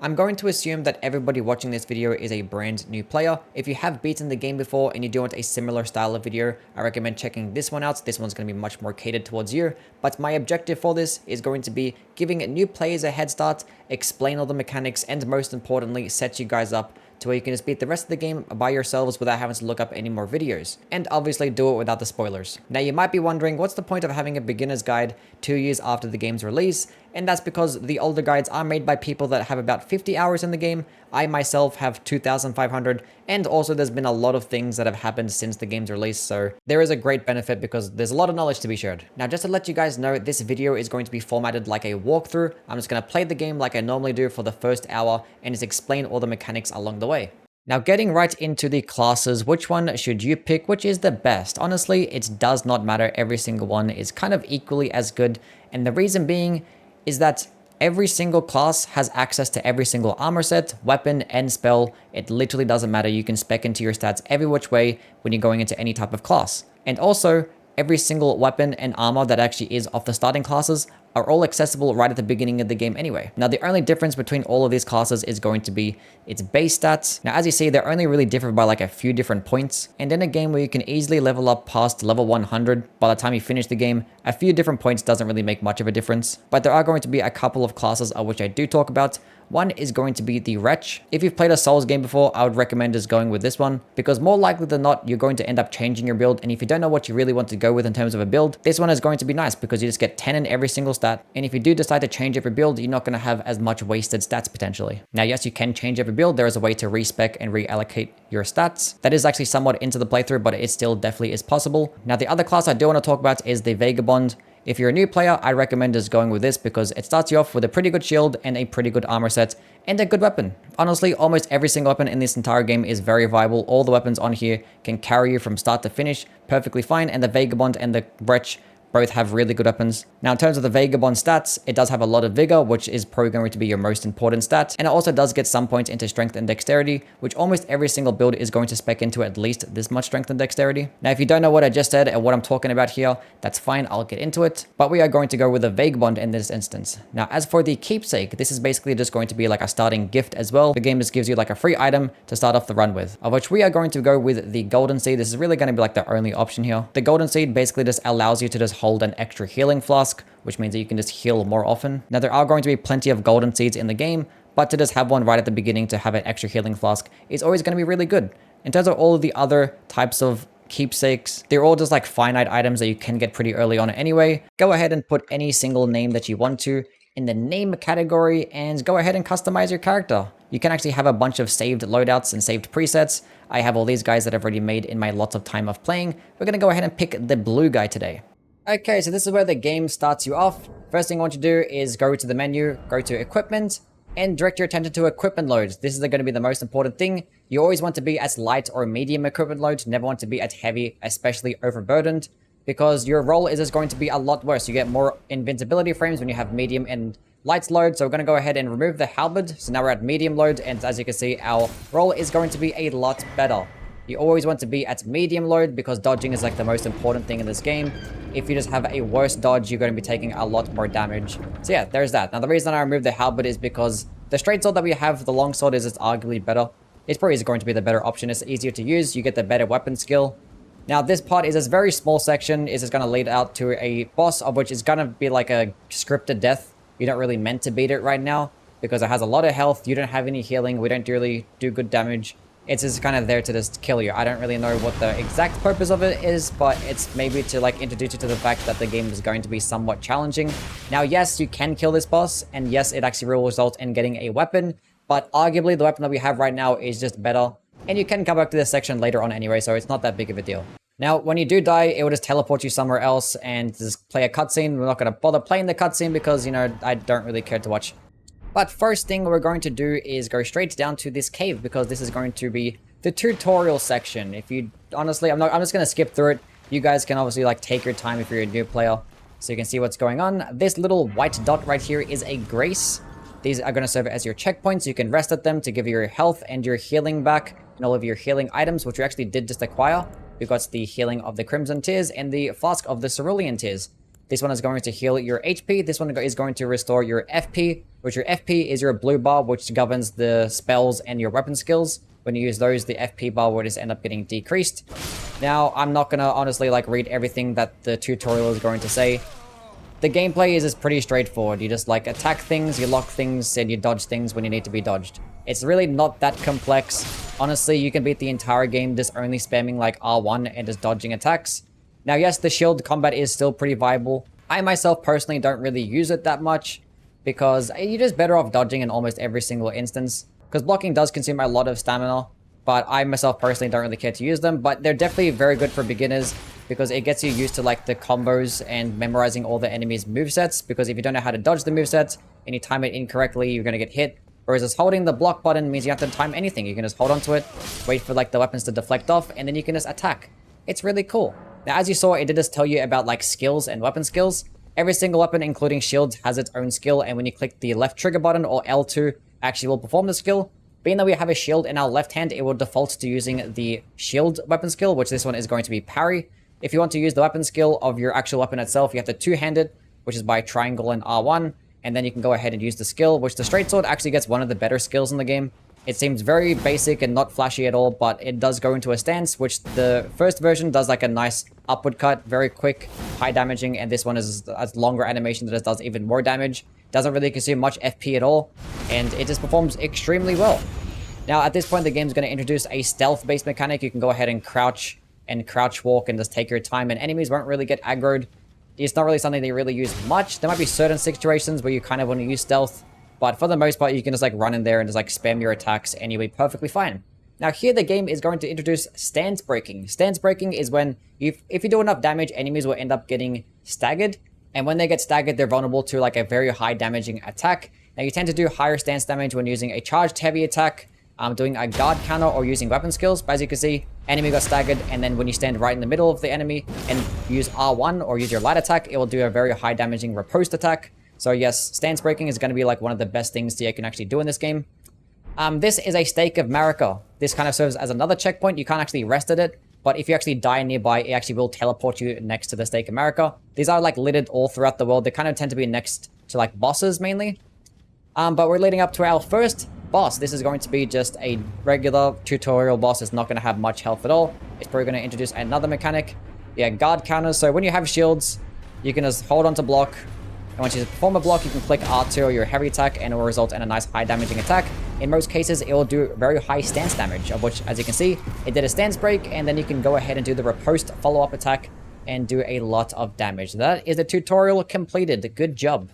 I'm going to assume that everybody watching this video is a brand new player. If you have beaten the game before and you do want a similar style of video, I recommend checking this one out. This one's going to be much more catered towards you. But my objective for this is going to be giving new players a head start, explain all the mechanics, and most importantly, set you guys up to where you can just beat the rest of the game by yourselves without having to look up any more videos. And obviously do it without the spoilers. Now you might be wondering, what's the point of having a beginner's guide 2 years after the game's release? And that's because the older guides are made by people that have about 50 hours in the game. I myself have 2,500, and also there's been a lot of things that have happened since the game's release, so there is a great benefit because there's a lot of knowledge to be shared. Now just to let you guys know, this video is going to be formatted like a walkthrough. I'm just going to play the game like I normally do for the first hour and just explain all the mechanics along the way. Now getting right into the classes, which one should you pick? Which is the best? Honestly, it does not matter. Every single one is kind of equally as good, and the reason being is that every single class has access to every single armor set, weapon, and spell. It literally doesn't matter. You can spec into your stats every which way when you're going into any type of class. And also, every single weapon and armor that actually is of the starting classes are all accessible right at the beginning of the game anyway. Now, the only difference between all of these classes is going to be its base stats. Now, as you see, they're only really different by like a few different points. And in a game where you can easily level up past level 100 by the time you finish the game, a few different points doesn't really make much of a difference. But there are going to be a couple of classes of which I do talk about. One is going to be the Wretch. If you've played a Souls game before, I would recommend just going with this one, because more likely than not, you're going to end up changing your build. And if you don't know what you really want to go with in terms of a build, this one is going to be nice because you just get 10 in every single stat. And if you do decide to change every build, you're not going to have as much wasted stats potentially. Now, yes, you can change every build. There is a way to respec and reallocate your stats. That is actually somewhat into the playthrough, but it still definitely is possible. Now, the other class I do want to talk about is the Vagabond. If you're a new player, I recommend just going with this because it starts you off with a pretty good shield and a pretty good armor set and a good weapon. Honestly, almost every single weapon in this entire game is very viable. All the weapons on here can carry you from start to finish perfectly fine, and the Vagabond and the Wretch both have really good weapons. Now, in terms of the Vagabond stats, it does have a lot of vigor, which is probably going to be your most important stat. And it also does get some points into strength and dexterity, which almost every single build is going to spec into at least this much strength and dexterity. Now, if you don't know what I just said and what I'm talking about here, that's fine, I'll get into it. But we are going to go with the Vagabond in this instance. Now, as for the Keepsake, this is basically just going to be like a starting gift as well. The game just gives you like a free item to start off the run with, of which we are going to go with the Golden Seed. This is really going to be like the only option here. The Golden Seed basically just allows you to just hold an extra healing flask, which means that you can just heal more often. Now, there are going to be plenty of golden seeds in the game, but to just have one right at the beginning to have an extra healing flask is always going to be really good. In terms of all of the other types of keepsakes, they're all just like finite items that you can get pretty early on anyway. Go ahead and put any single name that you want to in the name category and go ahead and customize your character. You can actually have a bunch of saved loadouts and saved presets. I have all these guys that I've already made in my lots of time of playing. We're going to go ahead and pick the blue guy today. Okay, so this is where the game starts you off. First thing I want you to do is go to the menu, go to equipment, and direct your attention to equipment loads. This is going to be the most important thing. You always want to be at light or medium equipment load, never want to be at heavy, especially overburdened, because your roll is just going to be a lot worse. You get more invincibility frames when you have medium and light load. So we're going to go ahead and remove the halberd. So now we're at medium load, and as you can see, our roll is going to be a lot better. You always want to be at medium load because dodging is like the most important thing in this game. If you just have a worse dodge, you're going to be taking a lot more damage. So yeah, there's that. Now the reason I removed the halberd is because the straight sword that we have, the long sword, is just arguably better. It's probably going to be the better option. It's easier to use. You get the better weapon skill. Now this part is this very small section. Is just going to lead out to a boss of which is going to be like a scripted death. You're not really meant to beat it right now because it has a lot of health. You don't have any healing. We don't really do good damage. It's just kind of there to just kill you. I don't really know what the exact purpose of it is, but it's maybe to like introduce you to the fact that the game is going to be somewhat challenging. Now, yes, you can kill this boss, and yes, it actually will result in getting a weapon, but arguably the weapon that we have right now is just better. And you can come back to this section later on anyway, so it's not that big of a deal. Now, when you do die, it will just teleport you somewhere else and just play a cutscene. We're not going to bother playing the cutscene because, you know, I don't really care to watch. But first thing we're going to do is go straight down to this cave because this is going to be the tutorial section. If you honestly, I'm just going to skip through it. You guys can obviously like take your time if you're a new player so you can see what's going on. This little white dot right here is a grace. These are going to serve as your checkpoints. You can rest at them to give you your health and your healing back and all of your healing items, which we actually did just acquire. We got the healing of the Crimson Tears and the Flask of the Cerulean Tears. This one is going to heal your HP. This one is going to restore your FP, which your FP is your blue bar, which governs the spells and your weapon skills. When you use those, the FP bar will just end up getting decreased. Now, I'm not gonna honestly like read everything that the tutorial is going to say. The gameplay is pretty straightforward. You just like attack things, you lock things, and you dodge things when you need to be dodged. It's really not that complex. Honestly, you can beat the entire game just only spamming like R1 and just dodging attacks. Now, yes, the shield combat is still pretty viable. I myself personally don't really use it that much because you're just better off dodging in almost every single instance. Because blocking does consume a lot of stamina, but I myself personally don't really care to use them. But they're definitely very good for beginners because it gets you used to like the combos and memorizing all the enemies' movesets. Because if you don't know how to dodge the movesets and you time it incorrectly, you're going to get hit. Whereas just holding the block button means you have to time anything. You can just hold onto it, wait for like the weapons to deflect off, and then you can just attack. It's really cool. Now, as you saw, it did just tell you about like skills and weapon skills. Every single weapon, including shields, has its own skill, and when you click the left trigger button or L2, actually will perform the skill. Being that we have a shield in our left hand, it will default to using the shield weapon skill, which this one is going to be parry. If you want to use the weapon skill of your actual weapon itself, you have to two-hand it, which is by triangle and R1, and then you can go ahead and use the skill, which the straight sword actually gets one of the better skills in the game. It seems very basic and not flashy at all, but it does go into a stance, which the first version does like a nice upward cut, very quick, high damaging, and this one is a longer animation that does even more damage. Doesn't really consume much FP at all, and it just performs extremely well. Now, at this point, the game's going to introduce a stealth-based mechanic. You can go ahead and crouch walk and just take your time, and enemies won't really get aggroed. It's not really something they really use much. There might be certain situations where you kind of want to use stealth, but for the most part, you can just like run in there and just like spam your attacks and you'll be perfectly fine. Now here, the game is going to introduce stance breaking. Stance breaking is when if you do enough damage, enemies will end up getting staggered. And when they get staggered, they're vulnerable to like a very high damaging attack. Now you tend to do higher stance damage when using a charged heavy attack, doing a guard counter or using weapon skills. But as you can see, enemy got staggered, and then when you stand right in the middle of the enemy and use R1 or use your light attack, it will do a very high damaging riposte attack. So yes, stance breaking is going to be like one of the best things that you can actually do in this game. This is a Stake of Marika. This kind of serves as another checkpoint. You can't actually rest at it, but if you actually die nearby, it actually will teleport you next to the Stake of Marika. These are like littered all throughout the world. They kind of tend to be next to like bosses mainly. But we're leading up to our first boss. This is going to be just a regular tutorial boss. It's not going to have much health at all. It's probably going to introduce another mechanic. Yeah, guard counters. So when you have shields, you can just hold on to block. And once you perform a block, you can click R2 or your heavy attack, and it will result in a nice high damaging attack. In most cases, it will do very high stance damage, of which, as you can see, it did a stance break, and then you can go ahead and do the riposte follow-up attack and do a lot of damage. That is the tutorial completed. Good job.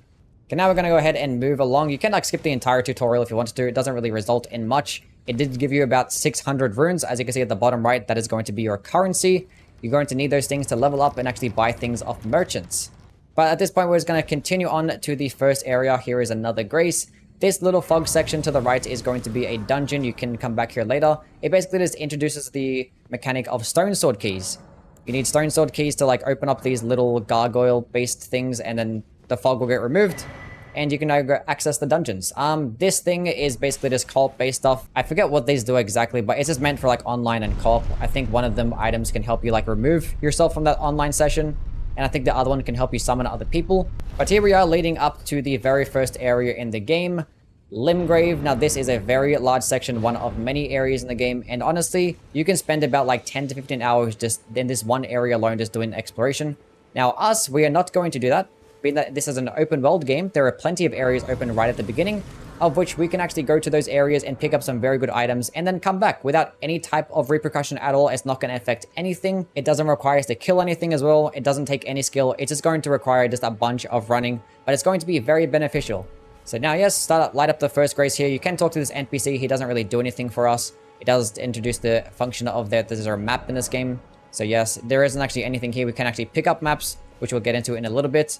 Okay, now we're going to go ahead and move along. You can like skip the entire tutorial if you want to. It doesn't really result in much. It did give you about 600 runes. As you can see at the bottom right, that is going to be your currency. You're going to need those things to level up and actually buy things off merchants. But at this point, we're just going to continue on to the first area. Here is another grace. This little fog section to the right is going to be a dungeon. You can come back here later. It basically just introduces the mechanic of stone sword keys. You need stone sword keys to like open up these little gargoyle-based things, and then the fog will get removed, and you can now go access the dungeons. This thing is basically just co-op-based stuff. I forget what these do exactly, but it's just meant for like online and co-op. I think one of them items can help you like remove yourself from that online session, and I think the other one can help you summon other people. But here we are leading up to the very first area in the game, LIMGRAVE. Now this is a very large section, one of many areas in the game, and honestly, you can spend about like 10 to 15 hours just in this one area alone just doing exploration. Now us, we are not going to do that. Being that this is an open world game, there are plenty of areas open right at the beginning, of which we can actually go to those areas and pick up some very good items and then come back without any type of repercussion at all. It's not going to affect anything. It doesn't require us to kill anything as well. It doesn't take any skill. It's just going to require just a bunch of running, but it's going to be very beneficial. So now, yes, light up the first grace here. You can talk to this NPC. He doesn't really do anything for us. It does introduce the function of that there's a map in this game. So yes, there isn't actually anything here. We can actually pick up maps, which we'll get into in a little bit.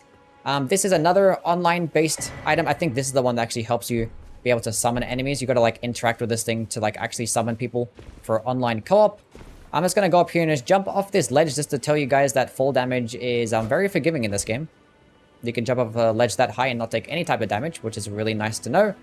This is another online-based item. I think this is the one that actually helps you be able to summon enemies. You got to like interact with this thing to like actually summon people for online co-op. I'm just going to go up here and just jump off this ledge just to tell you guys that fall damage is very forgiving in this game. You can jump off a ledge that high and not take any type of damage, which is really nice to know.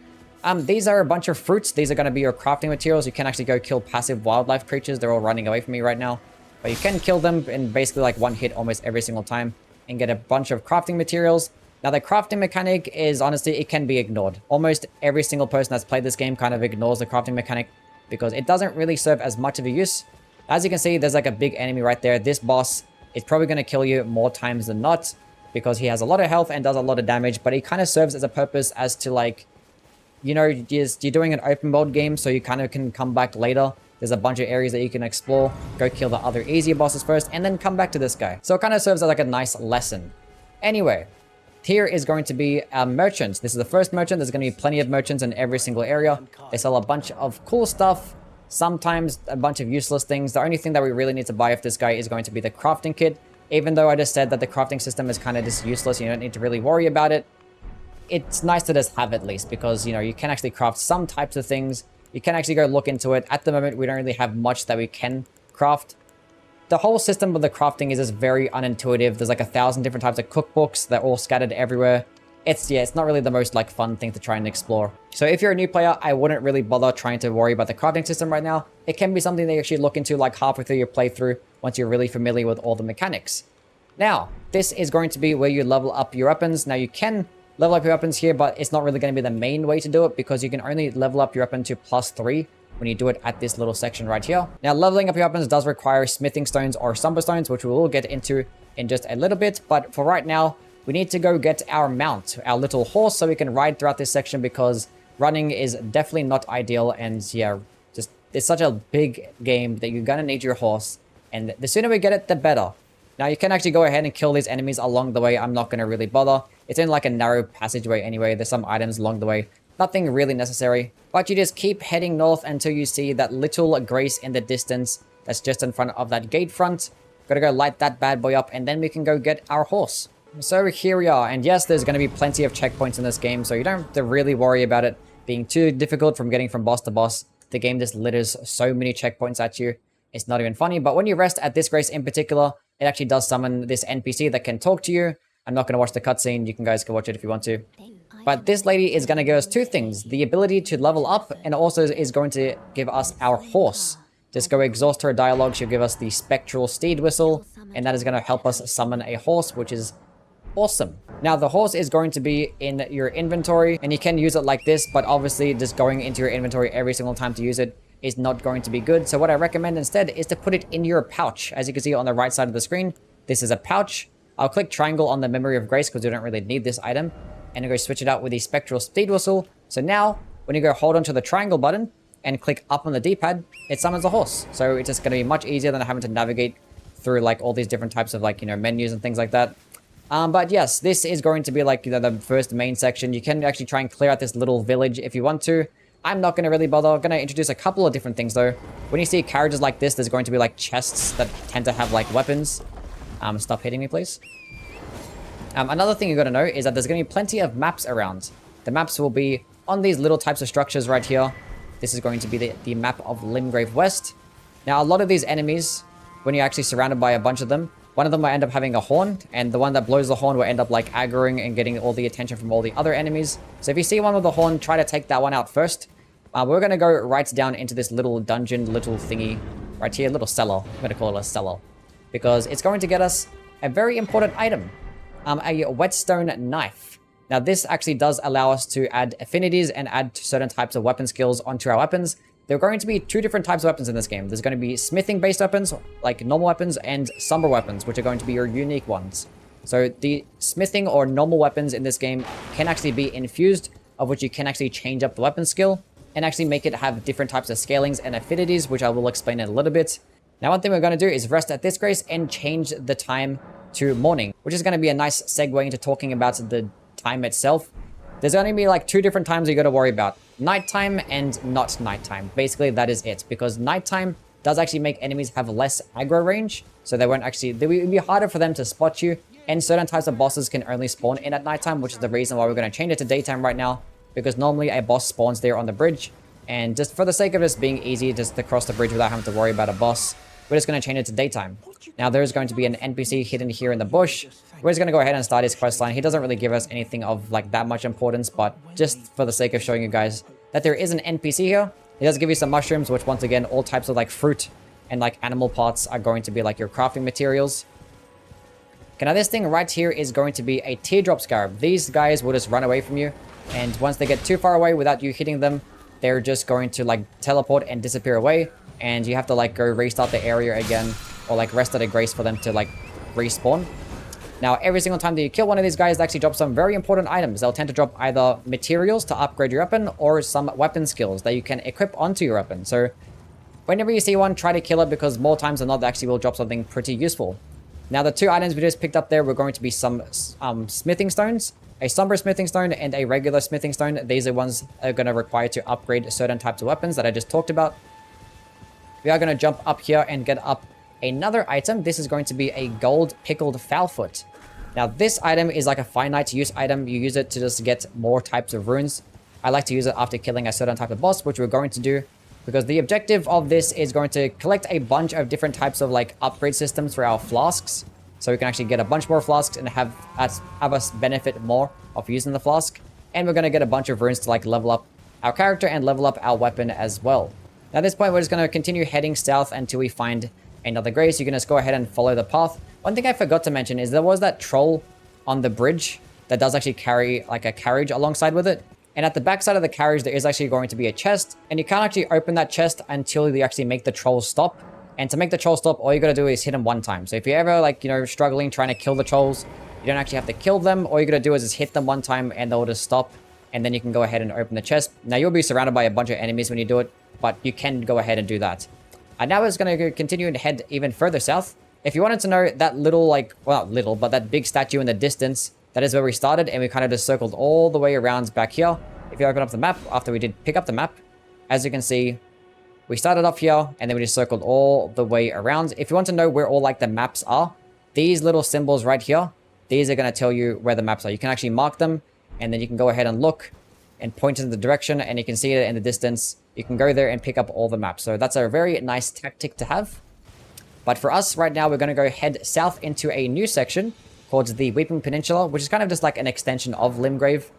These are a bunch of fruits. These are going to be your crafting materials. You can actually go kill passive wildlife creatures. They're all running away from me right now. But you can kill them in basically like one hit almost every single time. and get a bunch of crafting materials. Now, the crafting mechanic is, honestly, it can be ignored. Almost every single person that's played this game kind of ignores the crafting mechanic because it doesn't really serve as much of a use. As you can see, there's like a big enemy right there. This boss is probably going to kill you more times than not because he has a lot of health and does a lot of damage, but he kind of serves as a purpose as to, like, you know, you're doing an open world game, so you kind of can come back later. There's a bunch of areas that you can explore, go kill the other easier bosses first, and then come back to this guy. So it kind of serves as like a nice lesson. Anyway, here is going to be merchants. This is the first merchant. There's going to be plenty of merchants in every single area. They sell a bunch of cool stuff, sometimes a bunch of useless things. The only thing that we really need to buy off this guy is going to be the crafting kit. Even though I just said that the crafting system is kind of just useless, you don't need to really worry about it. It's nice to just have at least because, you know, you can actually craft some types of things. You can actually go look into it. At the moment, we don't really have much that we can craft. The whole system of the crafting is just very unintuitive. There's like 1,000 different types of cookbooks. They're all scattered everywhere. It's not really the most like fun thing to try and explore. So if you're a new player, I wouldn't really bother trying to worry about the crafting system right now. It can be something that you actually look into like halfway through your playthrough once you're really familiar with all the mechanics. Now, this is going to be where you level up your weapons. Now, you can level up your weapons here, but it's not really going to be the main way to do it because you can only level up your weapon to +3 when you do it at this little section right here. Now, leveling up your weapons does require smithing stones or sumber stones, which we will get into in just a little bit. But for right now, we need to go get our mount, our little horse, so we can ride throughout this section because running is definitely not ideal. And yeah, just it's such a big game that you're going to need your horse. And the sooner we get it, the better. Now, you can actually go ahead and kill these enemies along the way. I'm not going to really bother. It's in like a narrow passageway anyway. There's some items along the way. Nothing really necessary. But you just keep heading north until you see that little grace in the distance that's just in front of that gate front. Gotta go light that bad boy up and then we can go get our horse. So here we are. And yes, there's going to be plenty of checkpoints in this game. So you don't have to really worry about it being too difficult from getting from boss to boss. The game just litters so many checkpoints at you. It's not even funny. But when you rest at this grace in particular, it actually does summon this NPC that can talk to you. I'm not going to watch the cutscene. You guys can watch it if you want to. But this lady is going to give us two things. The ability to level up, and also is going to give us our horse. Just go exhaust her dialogue. She'll give us the spectral steed whistle, and that is going to help us summon a horse, which is awesome. Now, the horse is going to be in your inventory, and you can use it like this, but obviously just going into your inventory every single time to use it is not going to be good. So what I recommend instead is to put it in your pouch. As you can see on the right side of the screen, this is a pouch. I'll click triangle on the Memory of Grace because we don't really need this item. And go switch it out with the Spectral Steed Whistle. So now, when you go hold onto the triangle button and click up on the D-pad, it summons a horse. So it's just going to be much easier than having to navigate through like all these different types of like, you know, menus and things like that. But yes, this is going to be like, you know, the first main section. You can actually try and clear out this little village if you want to. I'm not going to really bother. I'm going to introduce a couple of different things though. When you see carriages like this, there's going to be like chests that tend to have like weapons. Stop hitting me, please. Another thing you got to know is that there's going to be plenty of maps around. The maps will be on these little types of structures right here. This is going to be the map of LIMGRAVE West. Now, a lot of these enemies, when you're actually surrounded by a bunch of them, one of them will end up having a horn, and the one that blows the horn will end up like aggroing and getting all the attention from all the other enemies. So if you see one with a horn, try to take that one out first. We're going to go right down into this little dungeon, little thingy right here, little cellar. I'm going to call it a cellar because it's going to get us a very important item. A whetstone knife. Now, this actually does allow us to add affinities and add certain types of weapon skills onto our weapons. There are going to be two different types of weapons in this game. There's going to be smithing-based weapons, like normal weapons, and summer weapons, which are going to be your unique ones. So the smithing or normal weapons in this game can actually be infused, of which you can actually change up the weapon skill and actually make it have different types of scalings and affinities, which I will explain in a little bit. Now, one thing we're going to do is rest at this grace and change the time to morning, which is going to be a nice segue into talking about the time itself. There's going to be like two different times you got to worry about: nighttime and not nighttime. Basically, that is it, because nighttime does actually make enemies have less aggro range, so they won't actually, it will be harder for them to spot you, and certain types of bosses can only spawn in at nighttime, which is the reason why we're going to change it to daytime right now, because normally a boss spawns there on the bridge, and just for the sake of this being easy just to cross the bridge without having to worry about a boss, we're just going to change it to daytime. Now, there's going to be an NPC hidden here in the bush. We're just going to go ahead and start his quest line. He doesn't really give us anything of like that much importance, but just for the sake of showing you guys that there is an NPC here, he does give you some mushrooms, which once again, all types of like fruit and like animal parts are going to be like your crafting materials. Okay, now this thing right here is going to be a teardrop scarab. These guys will just run away from you, and once they get too far away without you hitting them, they're just going to like teleport and disappear away, and you have to like go restart the area again, or like rest at a grace for them to like respawn. Now, every single time that you kill one of these guys, they actually drop some very important items. They'll tend to drop either materials to upgrade your weapon, or some weapon skills that you can equip onto your weapon. So whenever you see one, try to kill it, because more times than not, they actually will drop something pretty useful. Now, the two items we just picked up there were going to be some smithing stones, a somber smithing stone and a regular smithing stone. These are ones that are going to require to upgrade certain types of weapons that I just talked about. We are going to jump up here and get up another item. This is going to be a gold pickled foulfoot. Now, this item is like a finite use item. You use it to just get more types of runes. I like to use it after killing a certain type of boss, which we're going to do, because the objective of this is going to collect a bunch of different types of like upgrade systems for our flasks. So we can actually get a bunch more flasks and have us benefit more of using the flask. And we're going to get a bunch of runes to like level up our character and level up our weapon as well. Now, at this point, we're just going to continue heading south until we find another grave. So you can just go ahead and follow the path. One thing I forgot to mention is there was that troll on the bridge that does actually carry like a carriage alongside with it. And at the back side of the carriage, there is actually going to be a chest. And you can't actually open that chest until you actually make the troll stop. And to make the troll stop, all you got to do is hit him one time. So if you're ever like, struggling trying to kill the trolls, you don't actually have to kill them. All you got to do is just hit them one time and they'll just stop. And then you can go ahead and open the chest. Now, you'll be surrounded by a bunch of enemies when you do it, but you can go ahead and do that. And now it's going to continue and head even further south. If you wanted to know that little, like, well, not little, but that big statue in the distance, that is where we started. And we kind of just circled all the way around back here. If you open up the map, after we did pick up the map, as you can see, we started off here and then we just circled all the way around. If you want to know where all like the maps are, these little symbols right here, these are going to tell you where the maps are. You can actually mark them and then you can go ahead and look and point in the direction and you can see it in the distance. You can go there and pick up all the maps. So that's a very nice tactic to have. But for us right now, we're going to go head south into a new section called the Weeping Peninsula, which is kind of just like an extension of LIMGRAVE.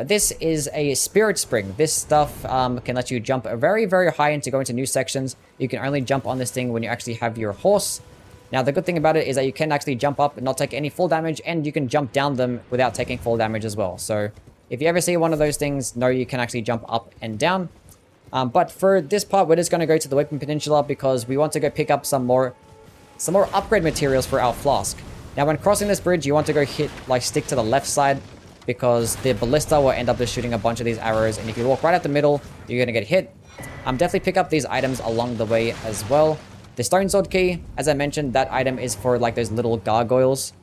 This is a spirit spring. This stuff can let you jump very, very high into going to new sections. You can only jump on this thing when you actually have your horse. Now, the good thing about it is that you can actually jump up and not take any full damage, and you can jump down them without taking full damage as well. So if you ever see one of those things, know you can actually jump up and down. But for this part, we're just going to go to the Weeping Peninsula because we want to go pick up some more upgrade materials for our flask. Now, when crossing this bridge, you want to go stick to the left side, because the ballista will end up just shooting a bunch of these arrows, and if you walk right at the middle, you're going to get hit. Definitely pick up these items along the way as well. The stone sword key, as I mentioned, that item is for like those little gargoyles.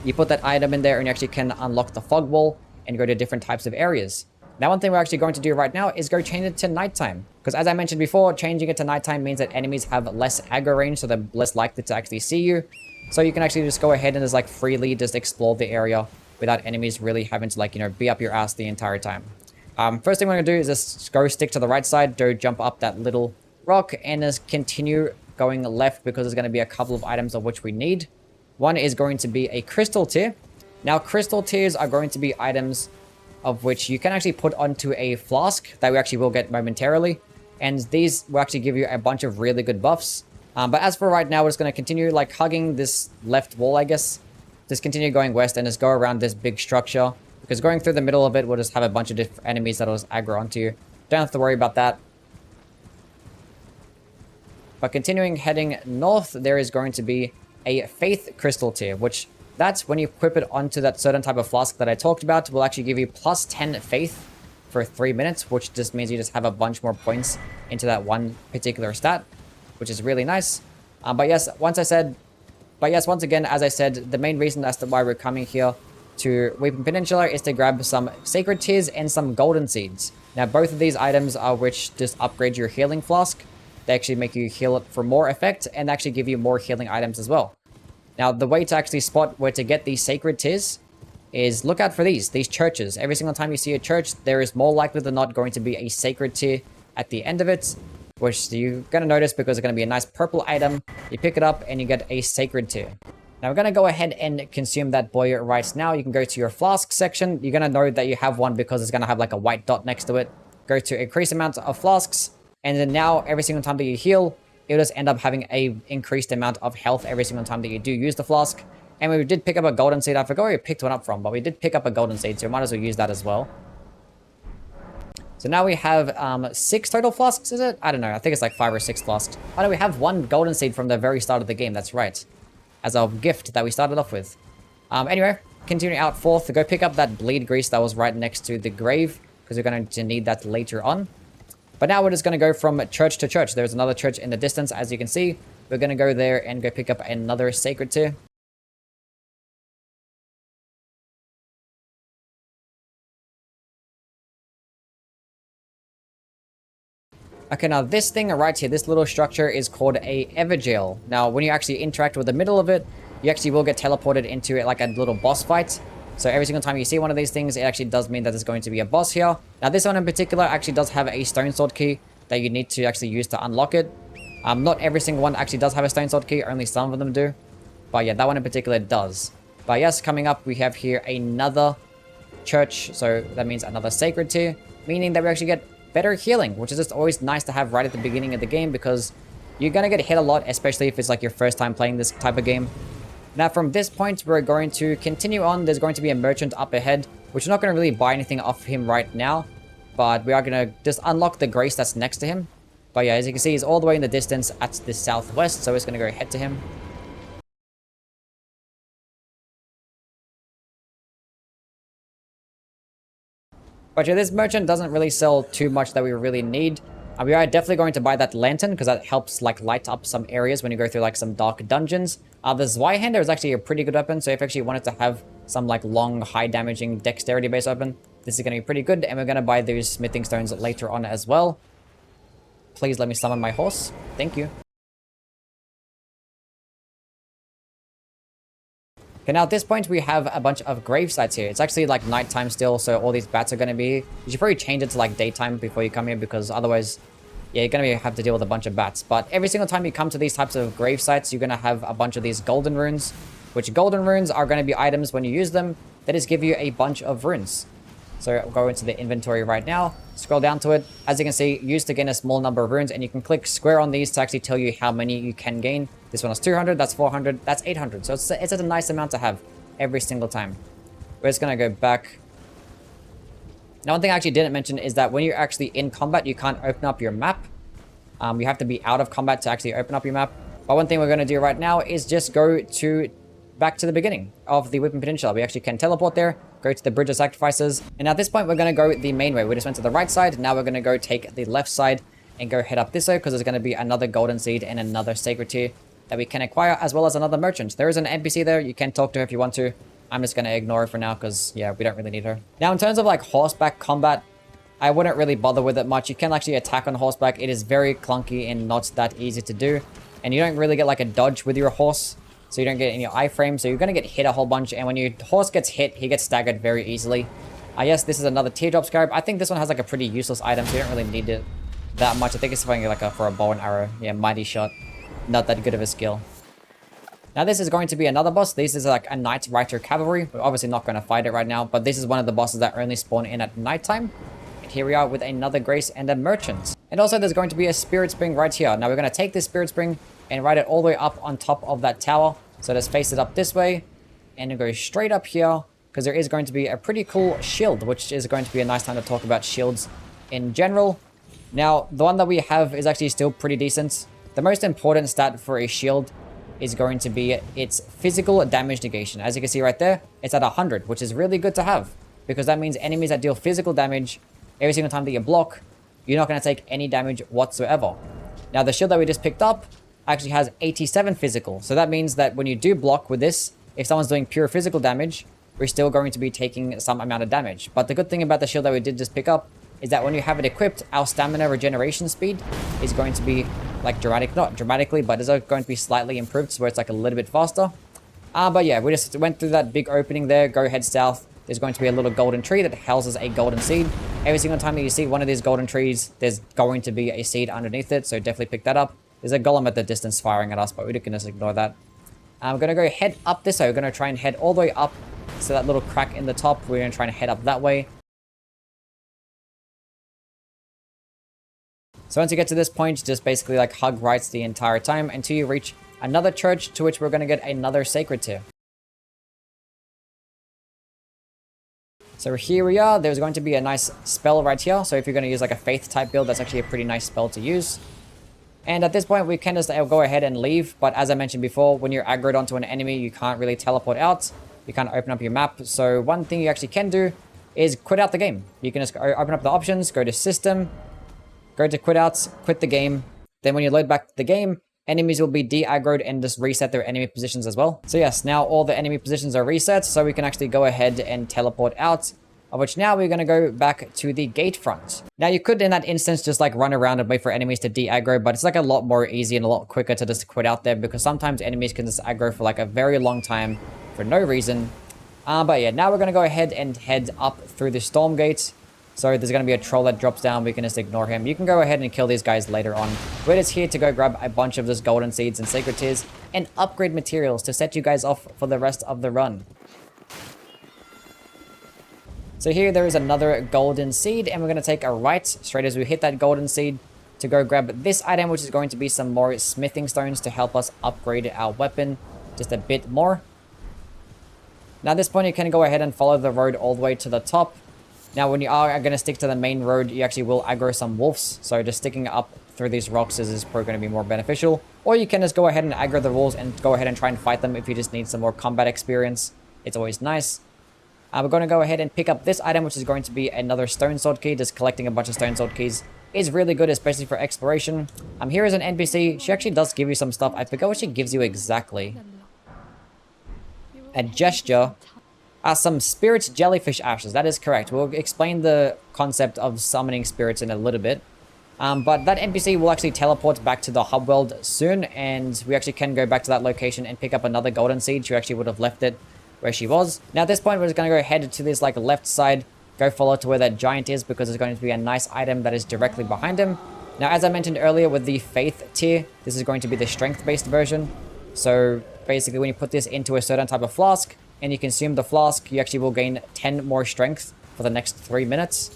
You put that item in there and you actually can unlock the fog wall and go to different types of areas. Now, one thing we're actually going to do right now is go change it to nighttime, because as I mentioned before, changing it to nighttime means that enemies have less aggro range, so they're less likely to actually see you. So you can actually just go ahead and just like freely just explore the area without enemies really having to be up your ass the entire time. First thing we're going to do is just go stick to the right side, go jump up that little rock, and just continue going left because there's going to be a couple of items of which we need. One is going to be a crystal tear. Now, crystal tears are going to be items of which you can actually put onto a flask that we actually will get momentarily. And these will actually give you a bunch of really good buffs. But as for right now, we're just going to continue hugging this left wall, I guess. Just continue going west and just go around this big structure, because going through the middle of it will just have a bunch of different enemies that'll just aggro onto you. Don't have to worry about that. But continuing heading north, there is going to be a faith crystal tier, which that's when you equip it onto that certain type of flask that I talked about, will actually give you plus 10 faith for 3 minutes, which just means you just have a bunch more points into that one particular stat, which is really nice. But yes, once again, as I said, the main reason as to why we're coming here to Weeping Peninsula is to grab some sacred tears and some golden seeds. Now, both of these items are which just upgrade your healing flask. They actually make you heal it for more effect and actually give you more healing items as well. Now, the way to actually spot where to get these sacred tears is look out for these churches. Every single time you see a church, there is more likely than not going to be a sacred tear at the end of it, which you're going to notice because it's going to be a nice purple item. You pick it up and you get a sacred tear. Now, we're going to go ahead and consume that boy right now. You can go to your flask section. You're going to know that you have one because it's going to have like a white dot next to it. Go to increase amount of flasks. And then now, every single time that you heal, it'll just end up having a increased amount of health every single time that you do use the flask. And we did pick up a golden seed. I forgot where we picked one up from, but we did pick up a golden seed, so we might as well use that as well. So now we have 6 total flasks, is it? I don't know. I think it's like 5 or 6 flasks. Oh no, we have 1 golden seed from the very start of the game. That's right. As our gift that we started off with. Anyway, continuing out forth to go pick up that bleed grease that was right next to the grave, because we're going to need that later on. But now we're just going to go from church to church. There's another church in the distance, as you can see. We're going to go there and go pick up another sacred tear. Okay, now this thing right here, this little structure is called a Everjail. Now, when you actually interact with the middle of it, you actually will get teleported into it like a little boss fight. So every single time you see one of these things, it actually does mean that there's going to be a boss here. Now, this one in particular actually does have a stone sword key that you need to actually use to unlock it. Not every single one actually does have a stone sword key, only some of them do. But yeah, that one in particular does. But yes, coming up, we have here another church. So that means another sacred tier, meaning that we actually get better healing, which is just always nice to have right at the beginning of the game, because you're going to get hit a lot, especially if it's like your first time playing this type of game. Now from this point, we're going to continue on. There's going to be a merchant up ahead, which we're not going to really buy anything off him right now, but we are going to just unlock the grace that's next to him. But yeah, as you can see, he's all the way in the distance at the southwest, so it's going to go head to him. But yeah, this merchant doesn't really sell too much that we really need. We are definitely going to buy that lantern, because that helps like light up some areas when you go through like some dark dungeons. The Zweihander is actually a pretty good weapon, so if you actually wanted to have some like long, high damaging dexterity based weapon, this is going to be pretty good. And we're going to buy those smithing stones later on as well. Please let me summon my horse. Thank you. Okay, now at this point, we have a bunch of grave sites here. It's actually like nighttime still, so all these bats are going to be... You should probably change it to like daytime before you come here, because otherwise, yeah, you're going to have to deal with a bunch of bats. But every single time you come to these types of grave sites, you're going to have a bunch of these golden runes, which golden runes are going to be items when you use them that just give you a bunch of runes. So I'll go into the inventory right now, scroll down to it. As you can see, use to gain a small number of runes, and you can click square on these to actually tell you how many you can gain. This one is 200, that's 400, that's 800. So it's a nice amount to have every single time. We're just going to go back. Now, one thing I actually didn't mention is that when you're actually in combat, you can't open up your map. You have to be out of combat to actually open up your map. But one thing we're going to do right now is just go back to the beginning of the Whipping Peninsula. We actually can teleport there, go to the Bridge of Sacrifices, and at this point we're going to go the main way. We just went to the right side, now we're going to go take the left side and go head up this way, because there's going to be another golden seed and another sacred tier that we can acquire, as well as another merchant. There is an NPC there, you can talk to her if you want to. I'm just going to ignore her for now, because yeah, we don't really need her. Now in terms of like horseback combat, I wouldn't really bother with it much. You can actually attack on horseback. It is very clunky and not that easy to do, and you don't really get like a dodge with your horse. So you don't get any iframe, so you're going to get hit a whole bunch, and when your horse gets hit, he gets staggered very easily. Yes, this is another teardrop scarab. I think this one has like a pretty useless item, so you don't really need it that much. I think it's something like for a bow and arrow. Yeah, mighty shot. Not that good of a skill. Now this is going to be another boss. This is like a Knight Rider Cavalry. We're obviously not going to fight it right now, but this is one of the bosses that only spawn in at nighttime. And here we are with another grace and a merchant. And also there's going to be a spirit spring right here. Now we're going to take this spirit spring and ride it all the way up on top of that tower. So let's face it up this way and then go straight up here, because there is going to be a pretty cool shield, which is going to be a nice time to talk about shields in general. Now, the one that we have is actually still pretty decent. The most important stat for a shield is going to be its physical damage negation. As you can see right there, it's at 100, which is really good to have, because that means enemies that deal physical damage every single time that you block, you're not going to take any damage whatsoever. Now, the shield that we just picked up actually has 87 physical. So that means that when you do block with this, if someone's doing pure physical damage, we're still going to be taking some amount of damage. But the good thing about the shield that we did just pick up is that when you have it equipped, our stamina regeneration speed is going to be like not dramatically, but is going to be slightly improved, so where it's like a little bit faster. But yeah, we just went through that big opening there. Go head south. There's going to be a little golden tree that houses a golden seed. Every single time that you see one of these golden trees, there's going to be a seed underneath it, so definitely pick that up. There's a golem at the distance firing at us, but we can just ignore that. I'm going to go head up this way. We're going to try and head all the way up to that little crack in the top. We're going to try and head up that way. So once you get to this point, just basically like hug rights the entire time until you reach another church, to which we're going to get another sacred tier. So here we are. There's going to be a nice spell right here. So if you're going to use like a faith type build, that's actually a pretty nice spell to use. And at this point, we can just go ahead and leave. But as I mentioned before, when you're aggroed onto an enemy, you can't really teleport out. You can't open up your map. So one thing you actually can do is quit out the game. You can just open up the options, go to system, go to quit out, quit the game. Then when you load back the game, enemies will be de-aggroed and just reset their enemy positions as well. So yes, now all the enemy positions are reset. So we can actually go ahead and teleport out. Of which now we're going to go back to the gate front. Now you could in that instance just like run around and wait for enemies to de-aggro, but it's like a lot more easy and a lot quicker to just quit out there because sometimes enemies can just aggro for like a very long time for no reason. But yeah, now we're going to go ahead and head up through the storm gate. So there's going to be a troll that drops down. We can just ignore him. You can go ahead and kill these guys later on. We're just here to go grab a bunch of this golden seeds and sacred tears and upgrade materials to set you guys off for the rest of the run. So here there is another golden seed and we're going to take a right straight as we hit that golden seed to go grab this item, which is going to be some more smithing stones to help us upgrade our weapon just a bit more. Now at this point you can go ahead and follow the road all the way to the top. Now when you are going to stick to the main road, you actually will aggro some wolves. So just sticking up through these rocks is probably going to be more beneficial. Or you can just go ahead and aggro the wolves and go ahead and try and fight them if you just need some more combat experience. It's always nice. We're going to go ahead and pick up this item, which is going to be another stone sword key. Just collecting a bunch of stone sword keys is really good, especially for exploration. Here is an NPC. She actually does give you some stuff. I forget what she gives you exactly. A gesture. Some spirit jellyfish ashes. That is correct. We'll explain the concept of summoning spirits in a little bit. But that NPC will actually teleport back to the hub world soon. And we actually can go back to that location and pick up another golden seed. She actually would have left it where she was. Now at this point, we're just going to go head to this like left side, go follow to where that giant is because there's going to be a nice item that is directly behind him. Now, as I mentioned earlier with the faith tier, this is going to be the strength-based version. So basically when you put this into a certain type of flask and you consume the flask, you actually will gain 10 more strength for the next 3 minutes.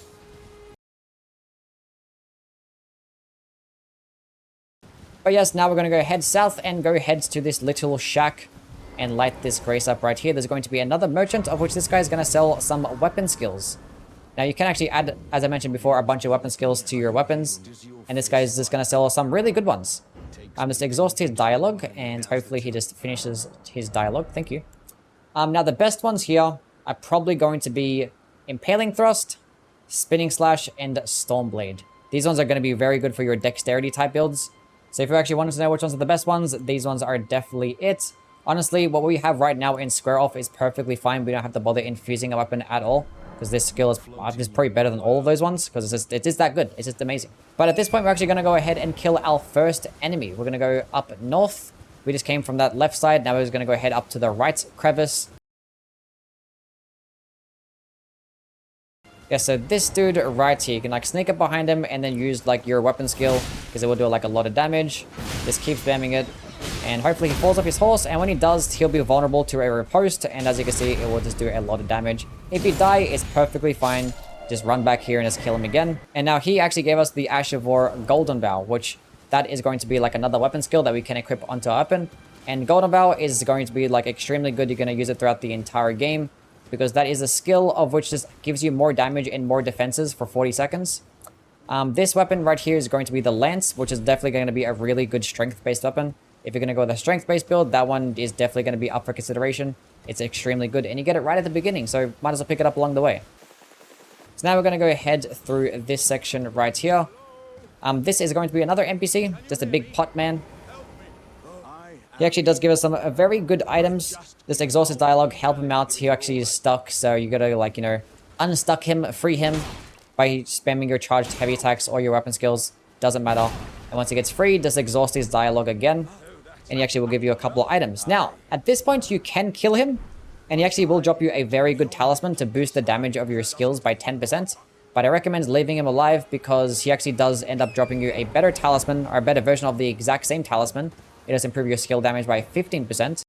But yes, now we're going to go head south and go head to this little shack and light this grace up right here. There's going to be another merchant, of which this guy is going to sell some weapon skills. Now you can actually add, as I mentioned before, a bunch of weapon skills to your weapons. And this guy is just going to sell some really good ones. Just exhaust his dialogue and hopefully he just finishes his dialogue. Thank you. Now the best ones here are probably going to be Impaling Thrust, Spinning Slash, and Stormblade. These ones are going to be very good for your dexterity type builds. So if you actually wanted to know which ones are the best ones, these ones are definitely it. Honestly, what we have right now in Square Off is perfectly fine. We don't have to bother infusing a weapon at all. Because this skill is probably better than all of those ones. Because it is that good. It's just amazing. But at this point, we're actually going to go ahead and kill our first enemy. We're going to go up north. We just came from that left side. Now we're just going to go head up to the right crevice. Yeah, so this dude right here, you can like sneak up behind him and then use like your weapon skill. Because it will do like a lot of damage. Just keep spamming it. And hopefully he falls off his horse, and when he does, he'll be vulnerable to a riposte, and as you can see, it will just do a lot of damage. If you die, it's perfectly fine. Just run back here and just kill him again. And now he actually gave us the Ash of War Golden Bow, which that is going to be like another weapon skill that we can equip onto our weapon. And Golden Bow is going to be like extremely good. You're going to use it throughout the entire game, because that is a skill of which just gives you more damage and more defenses for 40 seconds. This weapon right here is going to be the Lance, which is definitely going to be a really good strength-based weapon. If you're going to go with a strength-based build, that one is definitely going to be up for consideration. It's extremely good, and you get it right at the beginning, so might as well pick it up along the way. So now we're going to go ahead through this section right here. This is going to be another NPC, just a big pot man. He actually does give us some very good items. This exhaust his dialogue, help him out. He actually is stuck, so you gotta, like, you know, unstuck him, free him by spamming your charged heavy attacks or your weapon skills. Doesn't matter. And once he gets free, just exhaust his dialogue again. And he actually will give you a couple of items. Now, at this point, you can kill him. And he actually will drop you a very good talisman to boost the damage of your skills by 10%. But I recommend leaving him alive because he actually does end up dropping you a better talisman, or a better version of the exact same talisman. It does improve your skill damage by 15%.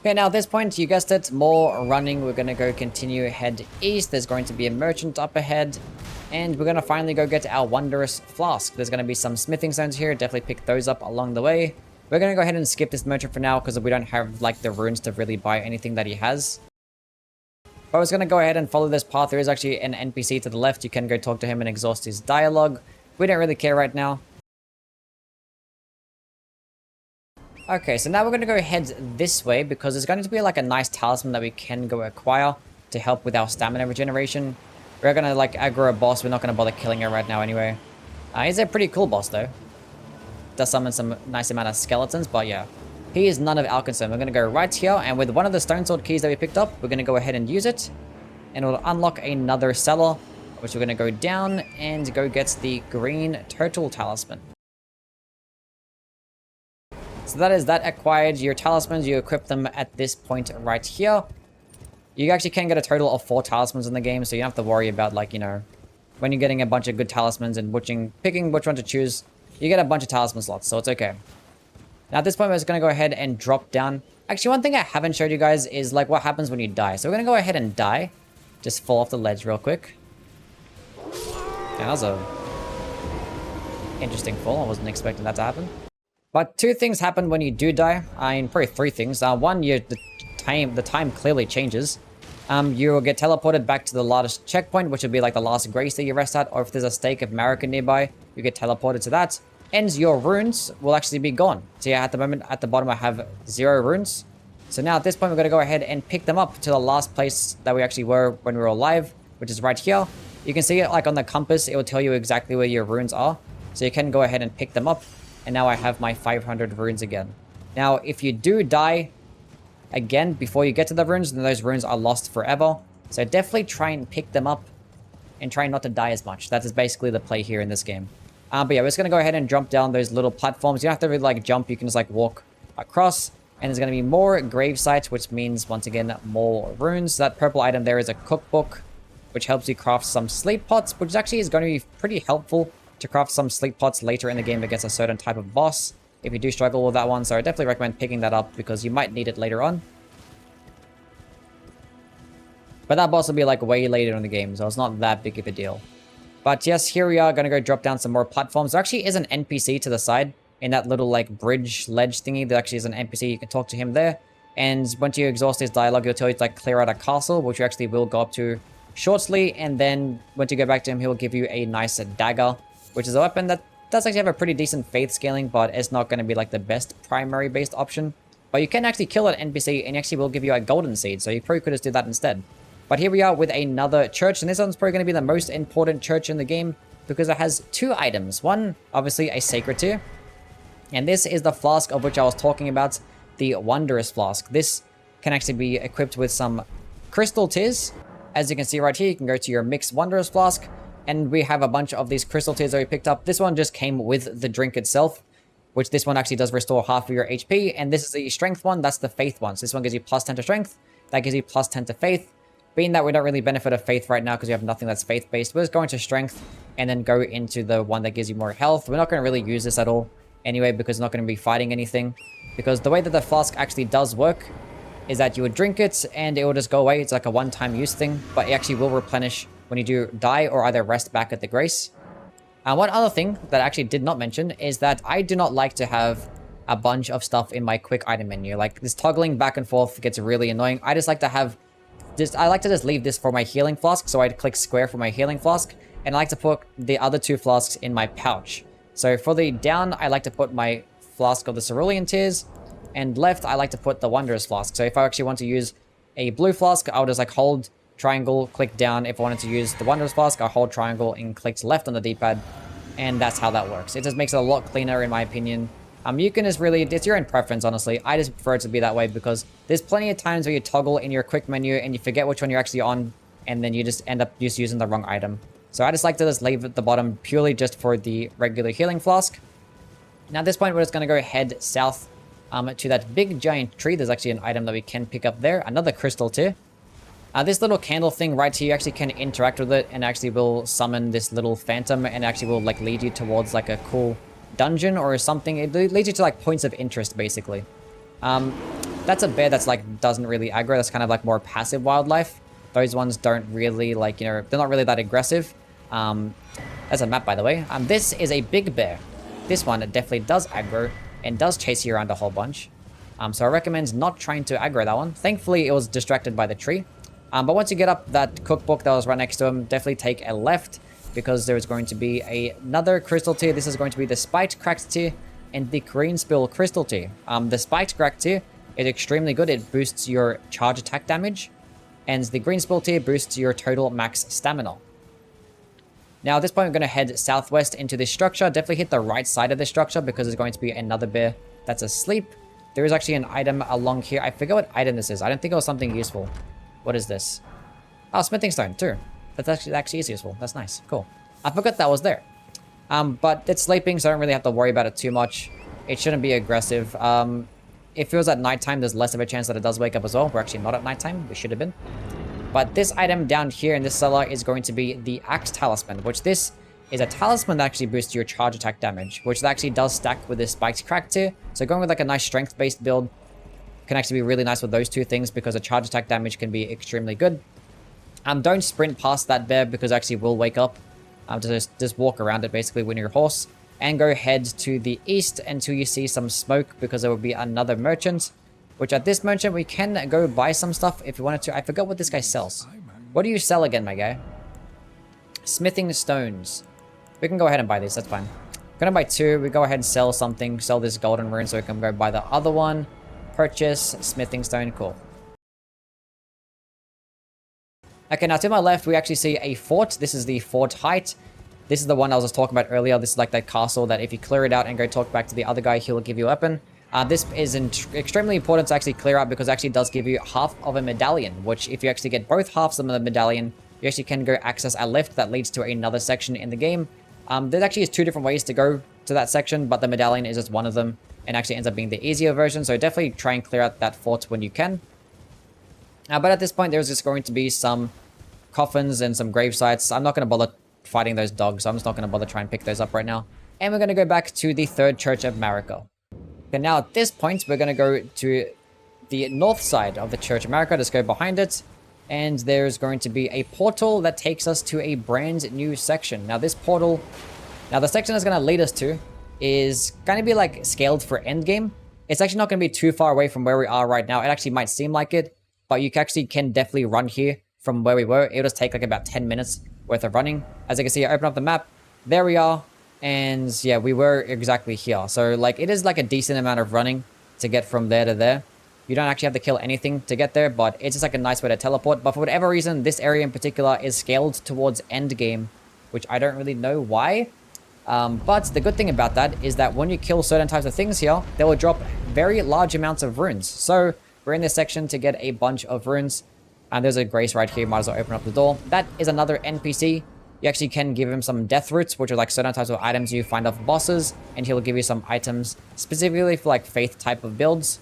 Okay, now at this point, you guessed it, more running. We're going to go continue head east. There's going to be a merchant up ahead. And we're going to finally go get our wondrous flask. There's going to be some smithing stones here. Definitely pick those up along the way. We're going to go ahead and skip this merchant for now because we don't have like the runes to really buy anything that he has. But I was going to go ahead and follow this path. There is actually an NPC to the left. You can go talk to him and exhaust his dialogue. We don't really care right now. Okay, so now we're going to go head this way because there's going to be like a nice talisman that we can go acquire to help with our stamina regeneration. We're going to like aggro a boss. We're not going to bother killing her right now anyway. He's a pretty cool boss though. Does summon some nice amount of skeletons, but yeah. He is none of our concern. We're going to go right here, and with one of the stone sword keys that we picked up, we're going to go ahead and use it. And it'll unlock another cellar, which we're going to go down and go get the green turtle talisman. So that is that acquired. Your talismans, you equip them at this point right here. You actually can get a total of 4 talismans in the game, so you don't have to worry about, like, you know, when you're getting a bunch of good talismans and picking which one to choose, you get a bunch of talisman slots, so it's okay. Now at this point, we're just going to go ahead and drop down. Actually, one thing I haven't showed you guys is like what happens when you die. So we're going to go ahead and die. Just fall off the ledge real quick. Yeah, that was a interesting fall. I wasn't expecting that to happen. But 2 things happen when you do die. I mean, probably 3 things. One, the time clearly changes. You will get teleported back to the last checkpoint, which would be like the last grace that you rest at, or if there's a stake of Marika nearby, you get teleported to that. And your runes will actually be gone. So yeah, at the moment, at the bottom, I have 0 runes. So now at this point, we're going to go ahead and pick them up to the last place that we actually were when we were alive, which is right here. You can see it like on the compass, it will tell you exactly where your runes are. So you can go ahead and pick them up. And now I have my 500 runes again. Now, if you do die again before you get to the runes, then those runes are lost forever. So definitely try and pick them up and try not to die as much. That is basically the play here in this game. But yeah, we're just going to go ahead and jump down those little platforms. You don't have to really like jump. You can just like walk across. And there's going to be more grave sites, which means, once again, more runes. That purple item there is a cookbook, which helps you craft some sleep pots, which actually is going to be pretty helpful to craft some sleep pots later in the game against a certain type of boss, if you do struggle with that one. So I definitely recommend picking that up because you might need it later on. But that boss will be like way later in the game, so it's not that big of a deal. But yes, here we are going to go drop down some more platforms. There actually is an NPC to the side in that little like bridge ledge thingy. There actually is an NPC. You can talk to him there. And once you exhaust his dialogue, he'll tell you to like clear out a castle, which you actually will go up to shortly. And then once you go back to him, he'll give you a nice dagger, which is a weapon that does actually have a pretty decent faith scaling, but it's not going to be like the best primary based option. But you can actually kill an NPC and he actually will give you a golden seed. So you probably could just do that instead. But here we are with another church, and this one's probably going to be the most important church in the game because it has 2 items. One, obviously, a sacred tear. And this is the flask of which I was talking about, the Wondrous Flask. This can actually be equipped with some crystal tears. As you can see right here, you can go to your mixed Wondrous Flask, and we have a bunch of these crystal tears that we picked up. This one just came with the drink itself, which this one actually does restore half of your HP. And this is the strength one, that's the faith one. So this one gives you plus 10 to strength, that gives you plus 10 to faith. Being that we don't really benefit of faith right now because we have nothing that's faith-based, we're just going to strength and then go into the one that gives you more health. We're not going to really use this at all anyway because we're not going to be fighting anything. Because the way that the flask actually does work is that you would drink it and it will just go away. It's like a one-time use thing, but it actually will replenish when you do die or either rest back at the grace. And one other thing that I actually did not mention is that I do not like to have a bunch of stuff in my quick item menu. Like this toggling back and forth gets really annoying. I just like to have I like to just leave this for my healing flask, so I'd click square for my healing flask, and I like to put the other 2 flasks in my pouch. So for the down, I like to put my flask of the Cerulean Tears, and left, I like to put the Wondrous Flask. So if I actually want to use a blue flask, I'll just like hold triangle, click down. If I wanted to use the Wondrous Flask, I'll hold triangle and click left on the D-pad, and that's how that works. It just makes it a lot cleaner in my opinion. You can just really, it's your own preference, honestly. I just prefer it to be that way because there's plenty of times where you toggle in your quick menu and you forget which one you're actually on, and then you just end up just using the wrong item. So I just like to just leave it at the bottom purely just for the regular healing flask. Now at this point, we're just going to go head south to that big giant tree. There's actually an item that we can pick up there, another crystal tear. This little candle thing right here, you actually can interact with it and actually will summon this little phantom and actually will like lead you towards like a cool dungeon or something. It leads you to like points of interest basically. That's a bear that's like doesn't really aggro. That's kind of like more passive wildlife. Those ones don't really like, you know, they're not really that aggressive. That's a map by the way. This is a big bear. This one definitely does aggro and does chase you around a whole bunch. So I recommend not trying to aggro that one. Thankfully it was distracted by the tree. But once you get up that cookbook that was right next to him, definitely take a left, because there is going to be another crystal tier. This is going to be the spiked cracked tier and the green spill crystal tier. The spiked cracked tier is extremely good. It boosts your charge attack damage, and the green spill tier boosts your total max stamina. Now at this point, we're going to head southwest into this structure. Definitely hit the right side of the structure, because there's going to be another bear that's asleep. There is actually an item along here. I forget what item this is. I don't think it was something useful. What is this? Oh, smithing stone too. That actually is useful. That's nice. Cool. I forgot that was there. But it's sleeping, so I don't really have to worry about it too much. It shouldn't be aggressive. If it was at nighttime, there's less of a chance that it does wake up as well. We're actually not at nighttime. We should have been. But this item down here in this cellar is going to be the Axe Talisman, which this is a talisman that actually boosts your charge attack damage, which actually does stack with this spiked crack tier. So going with like a nice strength-based build can actually be really nice with those two things, because the charge attack damage can be extremely good. Don't sprint past that bear, because it actually will wake up. Just walk around it basically with your horse, and go head to the east until you see some smoke, because there will be another merchant, which at this merchant we can go buy some stuff if you wanted to. I forgot what this guy sells. What do you sell again, my guy? Smithing stones. We can go ahead and buy these. That's fine. Gonna buy 2. We go ahead and sell something. Sell this golden rune so we can go buy the other one. Purchase smithing stone. Cool. Okay, now to my left, we actually see a fort. This is the Fort Height. This is the one I was just talking about earlier. This is like that castle that if you clear it out and go talk back to the other guy, he'll give you a weapon. This is extremely important to actually clear out, because it actually does give you half of a medallion, which if you actually get both halves of the medallion, you actually can go access a lift that leads to another section in the game. There actually is 2 different ways to go to that section, but the medallion is just one of them, and actually ends up being the easier version. So definitely try and clear out that fort when you can. But at this point, there's just going to be some coffins and some grave sites. I'm not going to bother fighting those dogs, so I'm just not going to bother trying to pick those up right now. And we're going to go back to the Third Church of Marika. Okay, now at this point, we're going to go to the north side of the Church of Marika. Just go behind it, and there's going to be a portal that takes us to a brand new section. Now this portal, the section that's going to lead us to is going to be like scaled for endgame. It's actually not going to be too far away from where we are right now. It actually might seem like it, but you actually can definitely run here from where we were. It'll just take like about 10 minutes worth of running. As you can see, I open up the map. There we are. And yeah, we were exactly here. So like it is like a decent amount of running to get from there to there. You don't actually have to kill anything to get there, but it's just like a nice way to teleport. But for whatever reason, this area in particular is scaled towards endgame, which I don't really know why. But the good thing about that is that when you kill certain types of things here, they will drop very large amounts of runes. So we're in this section to get a bunch of runes. And there's a grace right here. Might as well open up the door. That is another NPC. You actually can give him some death roots, which are like certain types of items you find off bosses. And he'll give you some items specifically for like faith type of builds.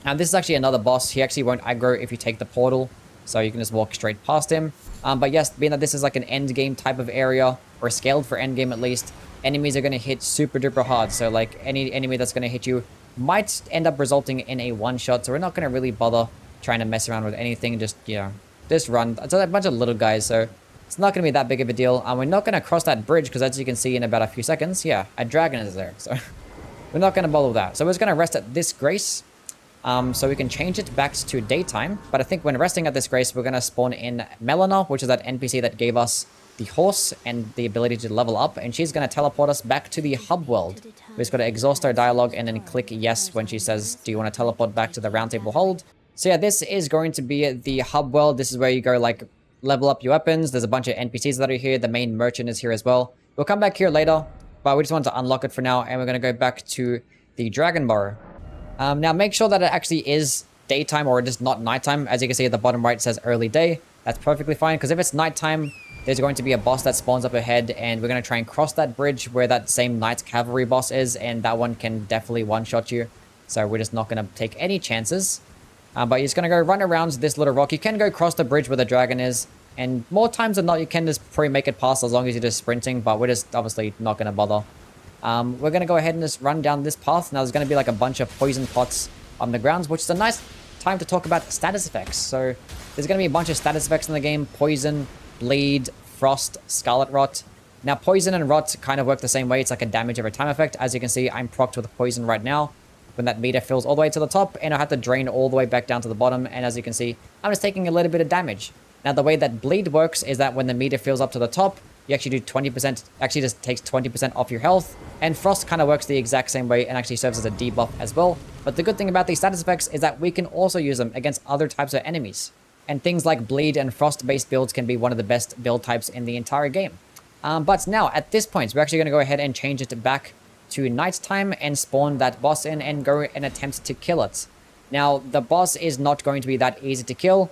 And this is actually another boss. He actually won't aggro if you take the portal. So you can just walk straight past him. But yes, being that this is like an end game type of area, or scaled for end game at least, enemies are going to hit super duper hard. So like any enemy that's going to hit you might end up resulting in a one shot. So we're not going to really bother trying to mess around with anything. Just, you know, just run. It's a bunch of little guys, so it's not going to be that big of a deal. And we're not going to cross that bridge, because as you can see in about a few seconds, yeah, a dragon is there. So we're not going to bother with that. So we're just going to rest at this grace. So we can change it back to daytime. But I think when resting at this grace, we're going to spawn in Melina, which is that NPC that gave us the horse and the ability to level up. And she's going to teleport us back to the hub world. We just got to exhaust our dialogue and then click yes when she says, do you want to teleport back to the round table hold? So yeah, this is going to be the hub world. This is where you go like level up your weapons. There's a bunch of NPCs that are here. The main merchant is here as well. We'll come back here later, but we just want to unlock it for now. And we're going to go back to the Dragon Burrow. Now make sure that it actually is daytime or just not nighttime. As you can see at the bottom right, it says early day. That's perfectly fine, because if it's nighttime, there's going to be a boss that spawns up ahead, and we're going to try and cross that bridge where that same Knight Cavalry boss is, and that one can definitely one-shot you. So we're just not going to take any chances. But you're just going to go run around this little rock. You can go cross the bridge where the dragon is, and more times than not, you can just probably make it past as long as you're just sprinting, but we're just obviously not going to bother. We're going to go ahead and just run down this path. Now there's going to be like a bunch of poison pots on the grounds, which is a nice time to talk about status effects. So there's going to be a bunch of status effects in the game: poison, bleed, frost, scarlet rot. Now poison and rot kind of work the same way. It's like a damage over time effect. As you can see, I'm procced with poison right now. when that meter fills all the way to the top, and I have to drain all the way back down to the bottom. And as you can see, I'm just taking a little bit of damage. Now, the way that bleed works is that when the meter fills up to the top, you actually do 20%, actually just takes 20% off your health. And frost kind of works the exact same way and actually serves as a debuff as well. But the good thing about these status effects is that we can also use them against other types of enemies. And things like bleed and frost-based builds can be one of the best build types in the entire game. But now, at this point, we're actually going to go ahead and change it back to nighttime and spawn that boss in and go and attempt to kill it. Now, the boss is not going to be that easy to kill.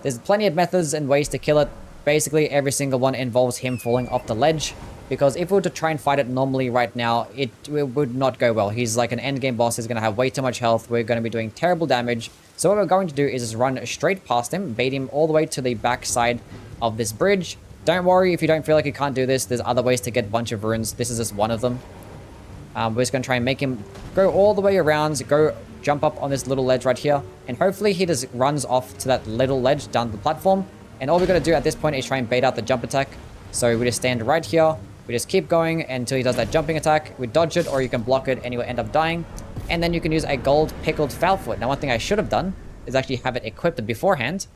There's plenty of methods and ways to kill it. Basically, every single one involves him falling off the ledge. Because if we were to try and fight it normally right now, it would not go well. He's like an endgame boss. He's going to have way too much health. We're going to be doing terrible damage. So what we're going to do is just run straight past him, bait him all the way to the back side of this bridge. Don't worry if you don't feel like you can't do this. There's other ways to get a bunch of runes. This is just one of them. We're just going to try and make him go all the way around, go jump up on this little ledge right here. And hopefully he just runs off to that little ledge down the platform. And all we're going to do at this point is try and bait out the jump attack. So we just stand right here. We just keep going until he does that jumping attack. We dodge it, or you can block it and you will end up dying. And then you can use a gold pickled foul foot. Now, one thing I should have done is actually have it equipped beforehand.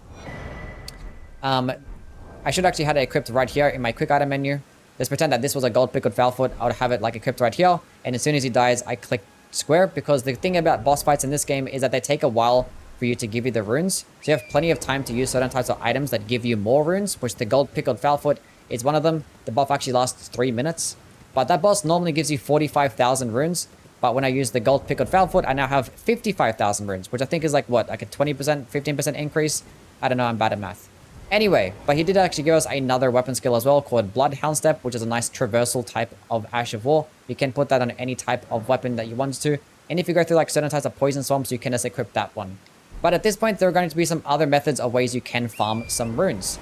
I should actually have it equipped right here in my quick item menu. Let's pretend that this was a gold pickled foul foot. I would have it like equipped right here. And as soon as he dies, I click square, because the thing about boss fights in this game is that they take a while for you to give you the runes. So you have plenty of time to use certain types of items that give you more runes, which the gold pickled foul foot is one of them. The buff actually lasts 3 minutes. But that boss normally gives you 45,000 runes. But when I use the gold pickled foul foot, I now have 55,000 runes, which I think is like, what, like a 20%, 15% increase? I don't know, I'm bad at math. Anyway, but he did actually give us another weapon skill as well called Bloodhound Step, which is a nice traversal type of Ash of War. You can put that on any type of weapon that you want to. And if you go through like certain types of poison swamps, you can just equip that one. But at this point, there are going to be some other methods of ways you can farm some runes.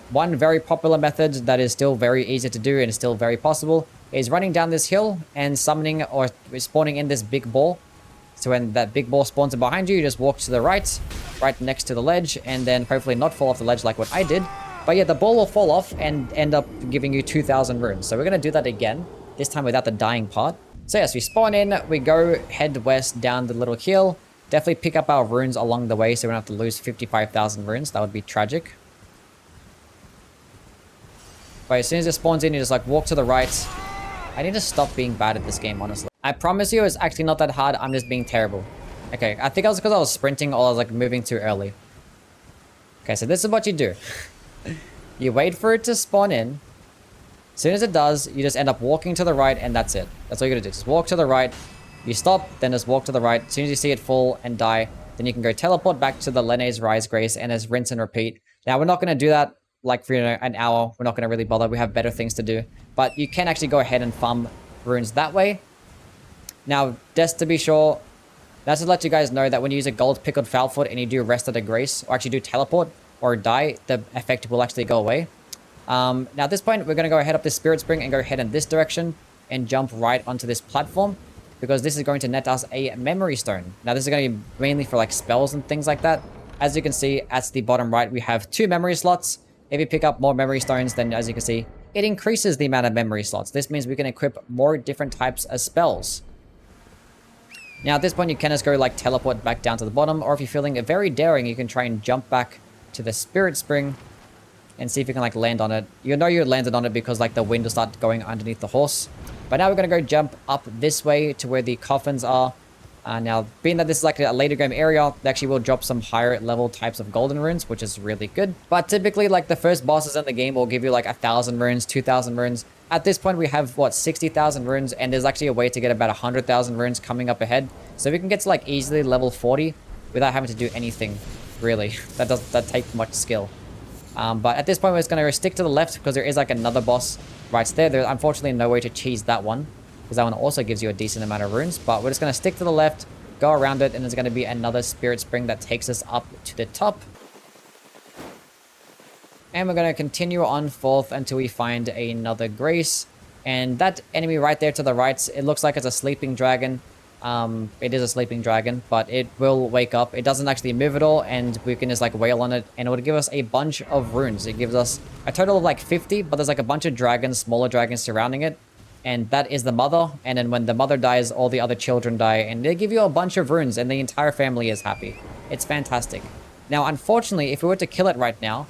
One very popular method that is still very easy to do and is still very possible is running down this hill and summoning or spawning in this big ball. So when that big ball spawns in behind you, you just walk to the right next to the ledge, and then hopefully not fall off the ledge like what I did. But yeah, the ball will fall off and end up giving you 2,000 runes. So we're going to do that again, this time without the dying part. So yes, we spawn in, we go head west down the little hill. Definitely pick up our runes along the way so we don't have to lose 55,000 runes. That would be tragic. But as soon as it spawns in, you just like walk to the right. I need to stop being bad at this game, honestly. I promise you, it's actually not that hard. I'm just being terrible. Okay, I think it was because I was sprinting or I was like moving too early. Okay, so this is what you do. You wait for it to spawn in. As soon as it does, you just end up walking to the right, and that's it. That's all you gotta do. Just walk to the right. You stop, then just walk to the right. As soon as you see it fall and die, then you can go teleport back to the Lene's Rise Grace and just rinse and repeat. Now, we're not gonna do that like for an hour. We're not gonna really bother. We have better things to do. But you can actually go ahead and farm runes that way. Now, just to be sure, that's to let you guys know that when you use a gold pickled foul foot and you do rest at a grace, or actually do teleport or die, the effect will actually go away. Now at this point, we're going to go ahead up this spirit spring and go ahead in this direction and jump right onto this platform, because this is going to net us a memory stone. Now this is going to be mainly for like spells and things like that. As you can see at the bottom right, we have 2 memory slots. If you pick up more memory stones, then as you can see, it increases the amount of memory slots. This means we can equip more different types of spells. Now at this point, you can just go like teleport back down to the bottom, or if you're feeling very daring, you can try and jump back to the spirit spring and see if you can like land on it. You know you landed on it because like the wind will start going underneath the horse. But now we're going to go jump up this way to where the coffins are. Now, being that this is like a later game area, they actually will drop some higher level types of golden runes, which is really good. But typically, like the first bosses in the game will give you like 1,000 runes, 2,000 runes. At this point, we have, what, 60,000 runes, and there's actually a way to get about 100,000 runes coming up ahead. So we can get to like easily level 40 without having to do anything, really. That take much skill. But at this point, we're just going to stick to the left because there is like another boss right there. There's unfortunately no way to cheese that one, because that one also gives you a decent amount of runes. But we're just going to stick to the left, go around it, and there's going to be another spirit spring that takes us up to the top. And we're going to continue on forth until we find another grace. And that enemy right there to the right, it looks like it's a sleeping dragon. It is a sleeping dragon, but it will wake up. It doesn't actually move at all, and we can just like wail on it, and it would give us a bunch of runes. It gives us a total of like 50, but there's like a bunch of dragons, smaller dragons surrounding it. and that is the mother. And then when the mother dies, all the other children die, and they give you a bunch of runes, and the entire family is happy. It's fantastic. Now, unfortunately, if we were to kill it right now,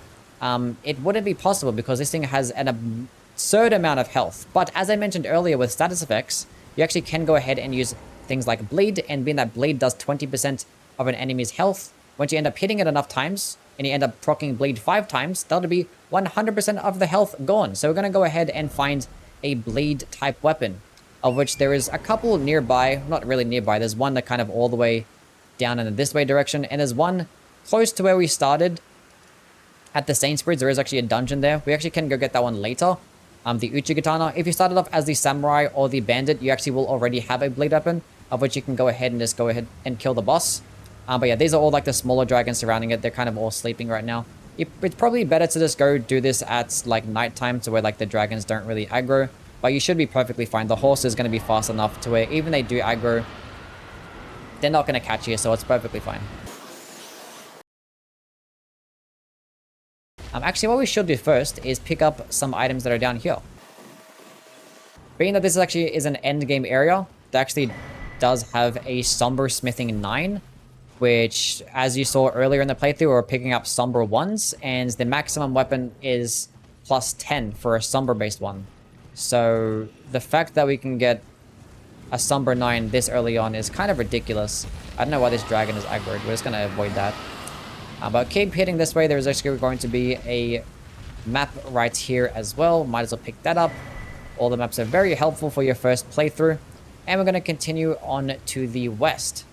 it wouldn't be possible because this thing has an absurd amount of health. But as I mentioned earlier with status effects, you actually can go ahead and use things like bleed, and being that bleed does 20% of an enemy's health, once you end up hitting it enough times, and you end up proccing bleed 5 times, that'll be 100% of the health gone. So we're going to go ahead and find a bleed type weapon, of which there is a couple nearby. Not really nearby, there's one that kind of all the way down in this way direction, and there's one close to where we started at the Sainsbury's. There is actually a dungeon there. We actually can go get that one later. The Uchigatana, if you started off as the samurai or the bandit, you actually will already have a bleed weapon, of which you can go ahead and just go ahead and kill the boss. But yeah, these are all like the smaller dragons surrounding it. They're kind of all sleeping right now. It's probably better to just go do this at like nighttime, to where like the dragons don't really aggro. But you should be perfectly fine. The horse is going to be fast enough to where even they do aggro, they're not going to catch you, so it's perfectly fine. Actually, what we should do first is pick up some items that are down here. Being that this actually is an end game area, that actually does have a Somber Smithing 9, which, as you saw earlier in the playthrough, we're picking up Somber 1s, and the maximum weapon is plus 10 for a Somber-based one. So the fact that we can get a Somber 9 this early on is kind of ridiculous. I don't know why this dragon is aggroed. We're just going to avoid that. But keep hitting this way. There's actually going to be a map right here as well. Might as well pick that up. All the maps are very helpful for your first playthrough. And we're going to continue on to the west.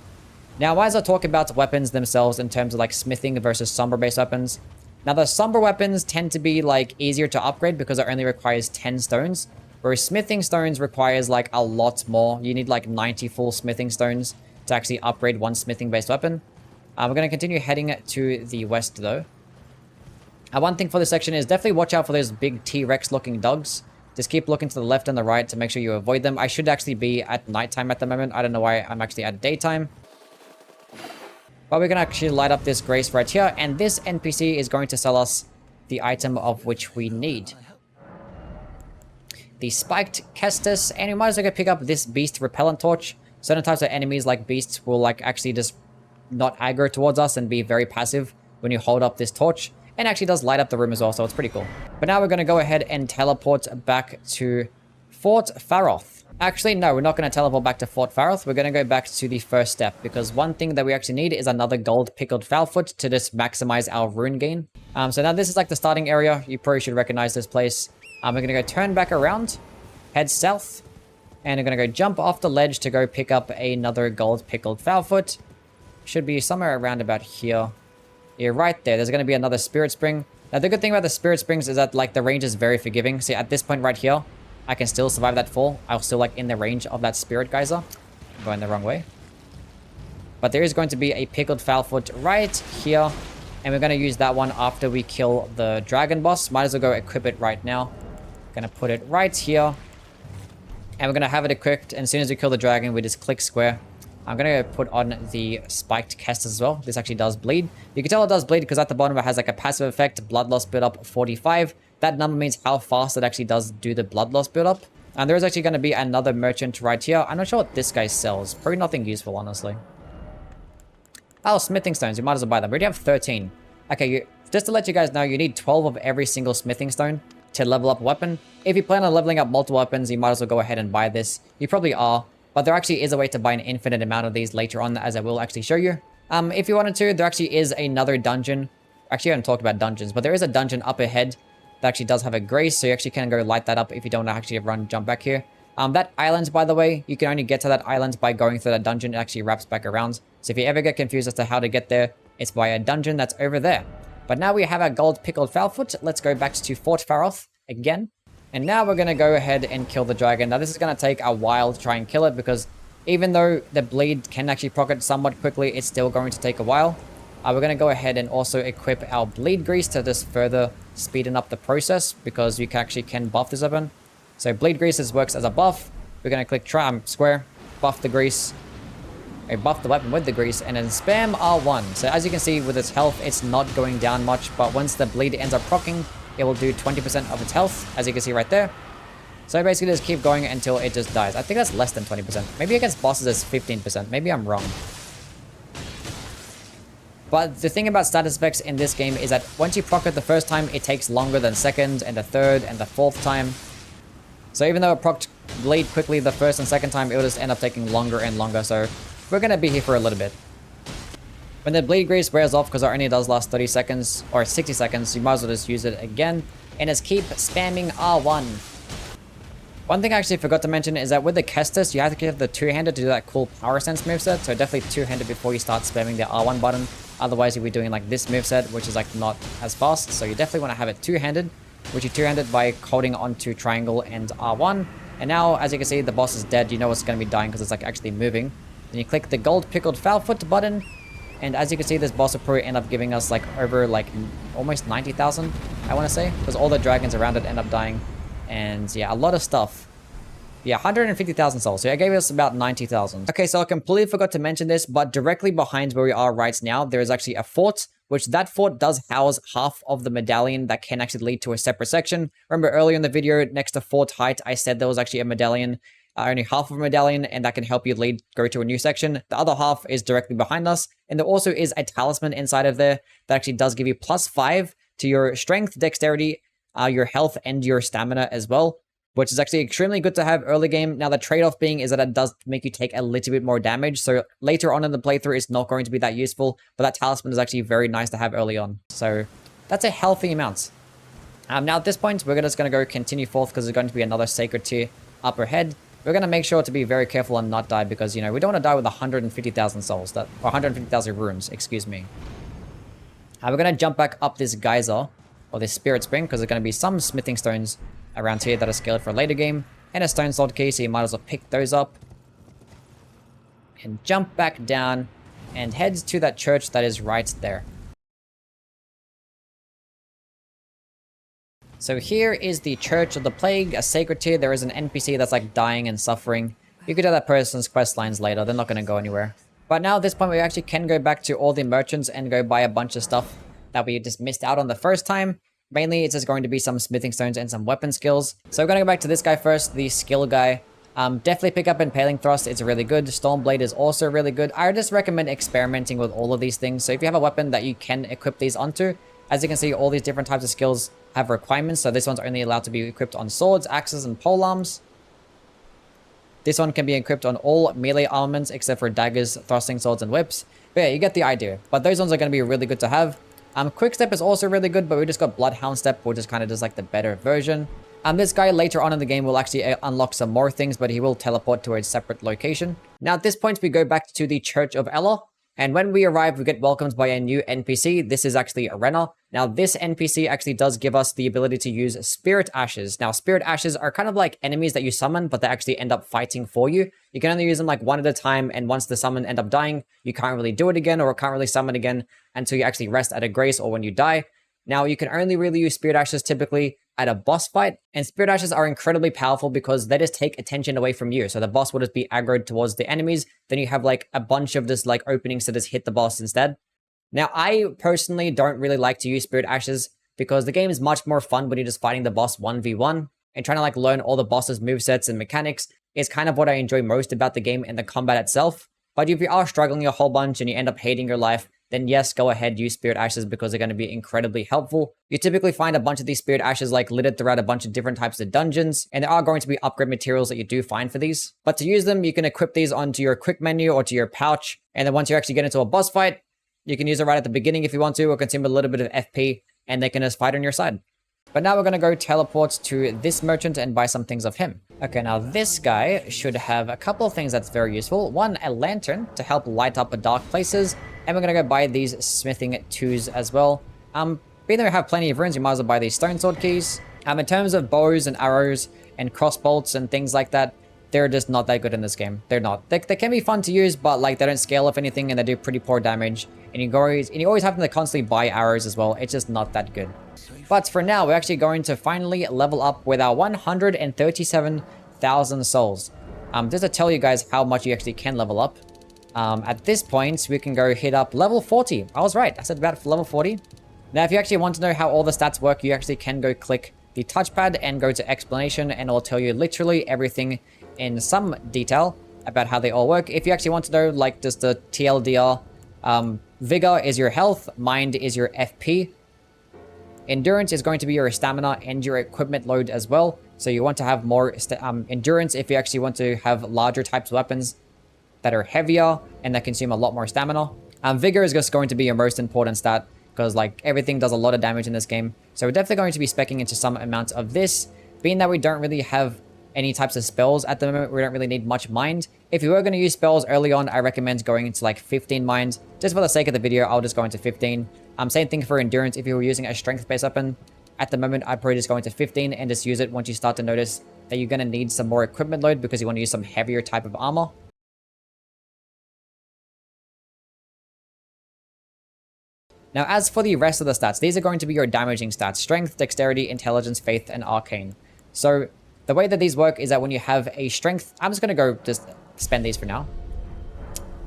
Now, as I talk about weapons themselves in terms of like smithing versus somber-based weapons. Now, the somber weapons tend to be like easier to upgrade because it only requires 10 stones. Whereas smithing stones requires like a lot more. You need like 90 full smithing stones to actually upgrade one smithing-based weapon. We're going to continue heading to the west, though. One thing for this section is definitely watch out for those big T-Rex looking dogs. Just keep looking to the left and the right to make sure you avoid them. I should actually be at nighttime at the moment. I don't know why I'm actually at daytime. But we're going to actually light up this Grace right here. And this NPC is going to sell us the item of which we need. The Spiked Kestis. And we might as well go pick up this Beast Repellent Torch. Certain types of enemies like beasts will like actually just not aggro towards us and be very passive when you hold up this torch, and actually does light up the room as well, so it's pretty cool. But now we're going to go ahead and teleport back to Fort Faroth. Actually, no, we're not going to teleport back to Fort Faroth. We're going to go back to the first step, because one thing that we actually need is another gold pickled foulfoot to just maximize our rune gain. So now this is like the starting area. You probably should recognize this place. We're going to go turn back around, head south, and we're going to go jump off the ledge to go pick up another gold pickled foulfoot. Should be somewhere around about here. Yeah, right there. There's going to be another Spirit Spring. Now, the good thing about the Spirit Springs is that, like, the range is very forgiving. See, at this point right here, I can still survive that fall. I'm still, like, in the range of that Spirit Geyser. I'm going the wrong way. But there is going to be a Pickled Foulfoot right here. And we're going to use that one after we kill the Dragon Boss. Might as well go equip it right now. Going to put it right here. And we're going to have it equipped. And as soon as we kill the dragon, we just click square. I'm going to put on the Spiked Kestis as well. This actually does bleed. You can tell it does bleed because at the bottom it has like a passive effect, blood loss build up 45. That number means how fast it actually does do the blood loss build up. And there is actually going to be another merchant right here. I'm not sure what this guy sells. Probably nothing useful, honestly. Oh, smithing stones. You might as well buy them. We already have 13. Okay, just to let you guys know, you need 12 of every single smithing stone to level up a weapon. If you plan on leveling up multiple weapons, you might as well go ahead and buy this. You probably are. But there actually is a way to buy an infinite amount of these later on, as I will actually show you. If you wanted to, there actually is another dungeon. Actually, I haven't talked about dungeons, but there is a dungeon up ahead that actually does have a grace, so you actually can go light that up if you don't actually jump back here. That island, by the way, you can only get to that island by going through that dungeon. It actually wraps back around. So if you ever get confused as to how to get there, it's by a dungeon that's over there. But now we have our gold pickled foulfoot. Let's go back to Fort Faroth again. And now we're going to go ahead and kill the dragon. Now this is going to take a while to try and kill it because even though the bleed can actually proc it somewhat quickly, it's still going to take a while. We're going to go ahead and also equip our bleed grease to just further speeden up the process because you can buff this weapon. So bleed grease works as a buff. We're going to click square, buff the grease, buff the weapon with the grease, and then spam R1. So as you can see with its health, it's not going down much, but once the bleed ends up proccing, it will do 20% of its health, as you can see right there. So basically just keep going until it just dies. I think that's less than 20%. Maybe against bosses it's 15%. Maybe I'm wrong. But the thing about status effects in this game is that once you proc it the first time, it takes longer than second and the third and the fourth time. So even though it procced bleed quickly the first and second time, it will just end up taking longer and longer. So we're going to be here for a little bit. When the bleed grease wears off, because it only does last 30 seconds or 60 seconds, you might as well just use it again. And just keep spamming R1. One thing I actually forgot to mention is that with the Kestis, you have to have the two-handed to do that cool power sense moveset. So definitely two-handed before you start spamming the R1 button. Otherwise, you'll be doing like this moveset, which is like not as fast. So you definitely want to have it two-handed, which you two-handed by holding onto triangle and R1. And now, as you can see, the boss is dead. You know it's going to be dying because it's like actually moving. Then you click the gold pickled foulfoot button. And as you can see, this boss will probably end up giving us like over like almost 90,000, I want to say. Because all the dragons around it end up dying. And yeah, a lot of stuff. Yeah, 150,000 souls. So it gave us about 90,000. Okay, so I completely forgot to mention this, but directly behind where we are right now, there is actually a fort, which that fort does house half of the medallion that can actually lead to a separate section. Remember earlier in the video, next to Fort Height, I said there was actually a medallion, only half of a medallion, and that can help you go to a new section. The other half is directly behind us. And there also is a talisman inside of there that actually does give you +5 to your strength, dexterity, your health, and your stamina as well, which is actually extremely good to have early game. Now, the trade-off being is that it does make you take a little bit more damage. So later on in the playthrough, it's not going to be that useful. But that talisman is actually very nice to have early on. So that's a healthy amount. Now, at this point, we're just going to go continue forth because there's going to be another sacred tier up ahead. We're going to make sure to be very careful and not die because, you know, we don't want to die with 150,000 souls. Or 150,000 runes, excuse me. We're going to jump back up this geyser, or this spirit spring, because there's going to be some smithing stones around here that are scaled for a later game, and a stone sword key, so you might as well pick those up. And jump back down, and head to that church that is right there. So here is the Church of the Plague, a sacred tier. There is an NPC that's like dying and suffering. You could do that person's quest lines later, they're not going to go anywhere. But now at this point we actually can go back to all the merchants and go buy a bunch of stuff that we just missed out on the first time. Mainly, it's just going to be some smithing stones and some weapon skills. So we're going to go back to this guy first, the skill guy. Definitely pick up Impaling Thrust, it's really good. Stormblade is also really good. I just recommend experimenting with all of these things. So if you have a weapon that you can equip these onto, as you can see, all these different types of skills have requirements. So this one's only allowed to be equipped on swords, axes, and polearms. This one can be equipped on all melee armaments except for daggers, thrusting swords, and whips. But yeah, you get the idea. But those ones are going to be really good to have. Quick Step is also really good, but we just got Bloodhound Step, which is kind of just like the better version. This guy later on in the game will actually unlock some more things, but he will teleport to a separate location. Now at this point, we go back to the Church of Ella. And when we arrive, we get welcomed by a new NPC. This is actually Arena. Now, this NPC actually does give us the ability to use Spirit Ashes. Now, Spirit Ashes are kind of like enemies that you summon, but they actually end up fighting for you. You can only use them like one at a time, and once the summon end up dying, you can't really do it again, or can't really summon again until you actually rest at a grace or when you die. Now, you can only really use Spirit Ashes typically at a boss fight, and Spirit Ashes are incredibly powerful because they just take attention away from you. So the boss will just be aggroed towards the enemies, then you have like a bunch of just like openings to just hit the boss instead. Now, I personally don't really like to use Spirit Ashes because the game is much more fun when you're just fighting the boss 1v1 and trying to like learn all the boss's movesets and mechanics is kind of what I enjoy most about the game and the combat itself. But if you are struggling a whole bunch and you end up hating your life, then yes, go ahead, use Spirit Ashes because they're going to be incredibly helpful. You typically find a bunch of these Spirit Ashes like littered throughout a bunch of different types of dungeons, and there are going to be upgrade materials that you do find for these. But to use them, you can equip these onto your quick menu or to your pouch, and then once you actually get into a boss fight, you can use it right at the beginning if you want to, or consume a little bit of FP, and they can just fight on your side. But now we're going to go teleport to this merchant and buy some things of him. Okay, now this guy should have a couple of things that's very useful. One, a lantern to help light up dark places. And we're going to go buy these smithing tools as well. Being that we have plenty of runes, you might as well buy these stone sword keys. In terms of bows and arrows and crossbolts and things like that, they're just not that good in this game. They're not. They can be fun to use, but like they don't scale off anything and they do pretty poor damage. And you always have to constantly buy arrows as well. It's just not that good. But for now, we're actually going to finally level up with our 137,000 souls. Just to tell you guys how much you actually can level up. At this point, we can go hit up level 40. I was right. I said about level 40. Now, if you actually want to know how all the stats work, you actually can go click the touchpad and go to explanation, and it'll tell you literally everything in some detail about how they all work. If you actually want to know, like, just the TLDR, vigor is your health, mind is your FP, endurance is going to be your stamina and your equipment load as well. So you want to have more endurance if you actually want to have larger types of weapons that are heavier and that consume a lot more stamina. Vigor is just going to be your most important stat, because like everything does a lot of damage in this game. So we're definitely going to be speccing into some amount of this. Being that we don't really have any types of spells at the moment, we don't really need much mind. If you were going to use spells early on, I recommend going into like 15 mind. Just for the sake of the video, I'll just go into 15. Same thing for endurance. If you were using a strength-based weapon, at the moment, I'd probably just go into 15 and just use it once you start to notice that you're going to need some more equipment load because you want to use some heavier type of armor. Now, as for the rest of the stats, these are going to be your damaging stats: strength, dexterity, intelligence, faith, and arcane. So the way that these work is that when you have a strength, I'm just going to go just spend these for now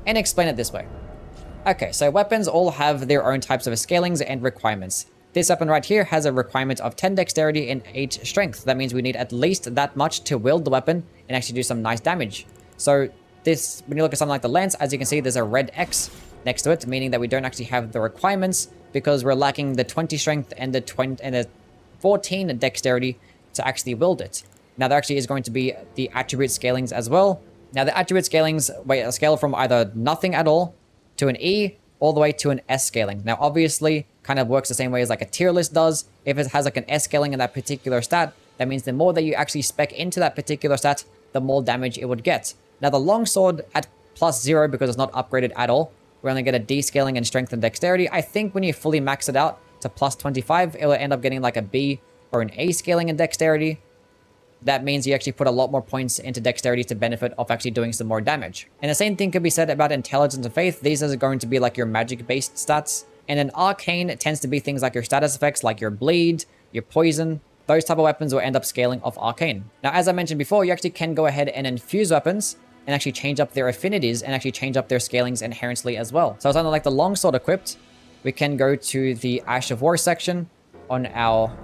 and explain it this way. Okay, so weapons all have their own types of scalings and requirements. This weapon right here has a requirement of 10 dexterity and 8 strength. That means we need at least that much to wield the weapon and actually do some nice damage. So this, when you look at something like the lance, as you can see, there's a red X next to it, meaning that we don't actually have the requirements because we're lacking the 20 strength and the 14 dexterity to actually wield it. Now, there actually is going to be the attribute scalings as well. Now, the attribute scalings scale from either nothing at all to an E all the way to an S scaling. Now, obviously, kind of works the same way as like a tier list does. If it has like an S scaling in that particular stat, that means the more that you actually spec into that particular stat, the more damage it would get. Now, the longsword at +0, because it's not upgraded at all, we only get a D scaling in strength and dexterity. I think when you fully max it out to +25, it will end up getting like a B or an A scaling in dexterity. That means you actually put a lot more points into dexterity to benefit of actually doing some more damage. And the same thing could be said about intelligence and faith. These are going to be like your magic-based stats. And then arcane tends to be things like your status effects, like your bleed, your poison. Those type of weapons will end up scaling off arcane. Now, as I mentioned before, you actually can go ahead and infuse weapons and actually change up their affinities and actually change up their scalings inherently as well. So something like the longsword equipped, we can go to the Ash of War section on our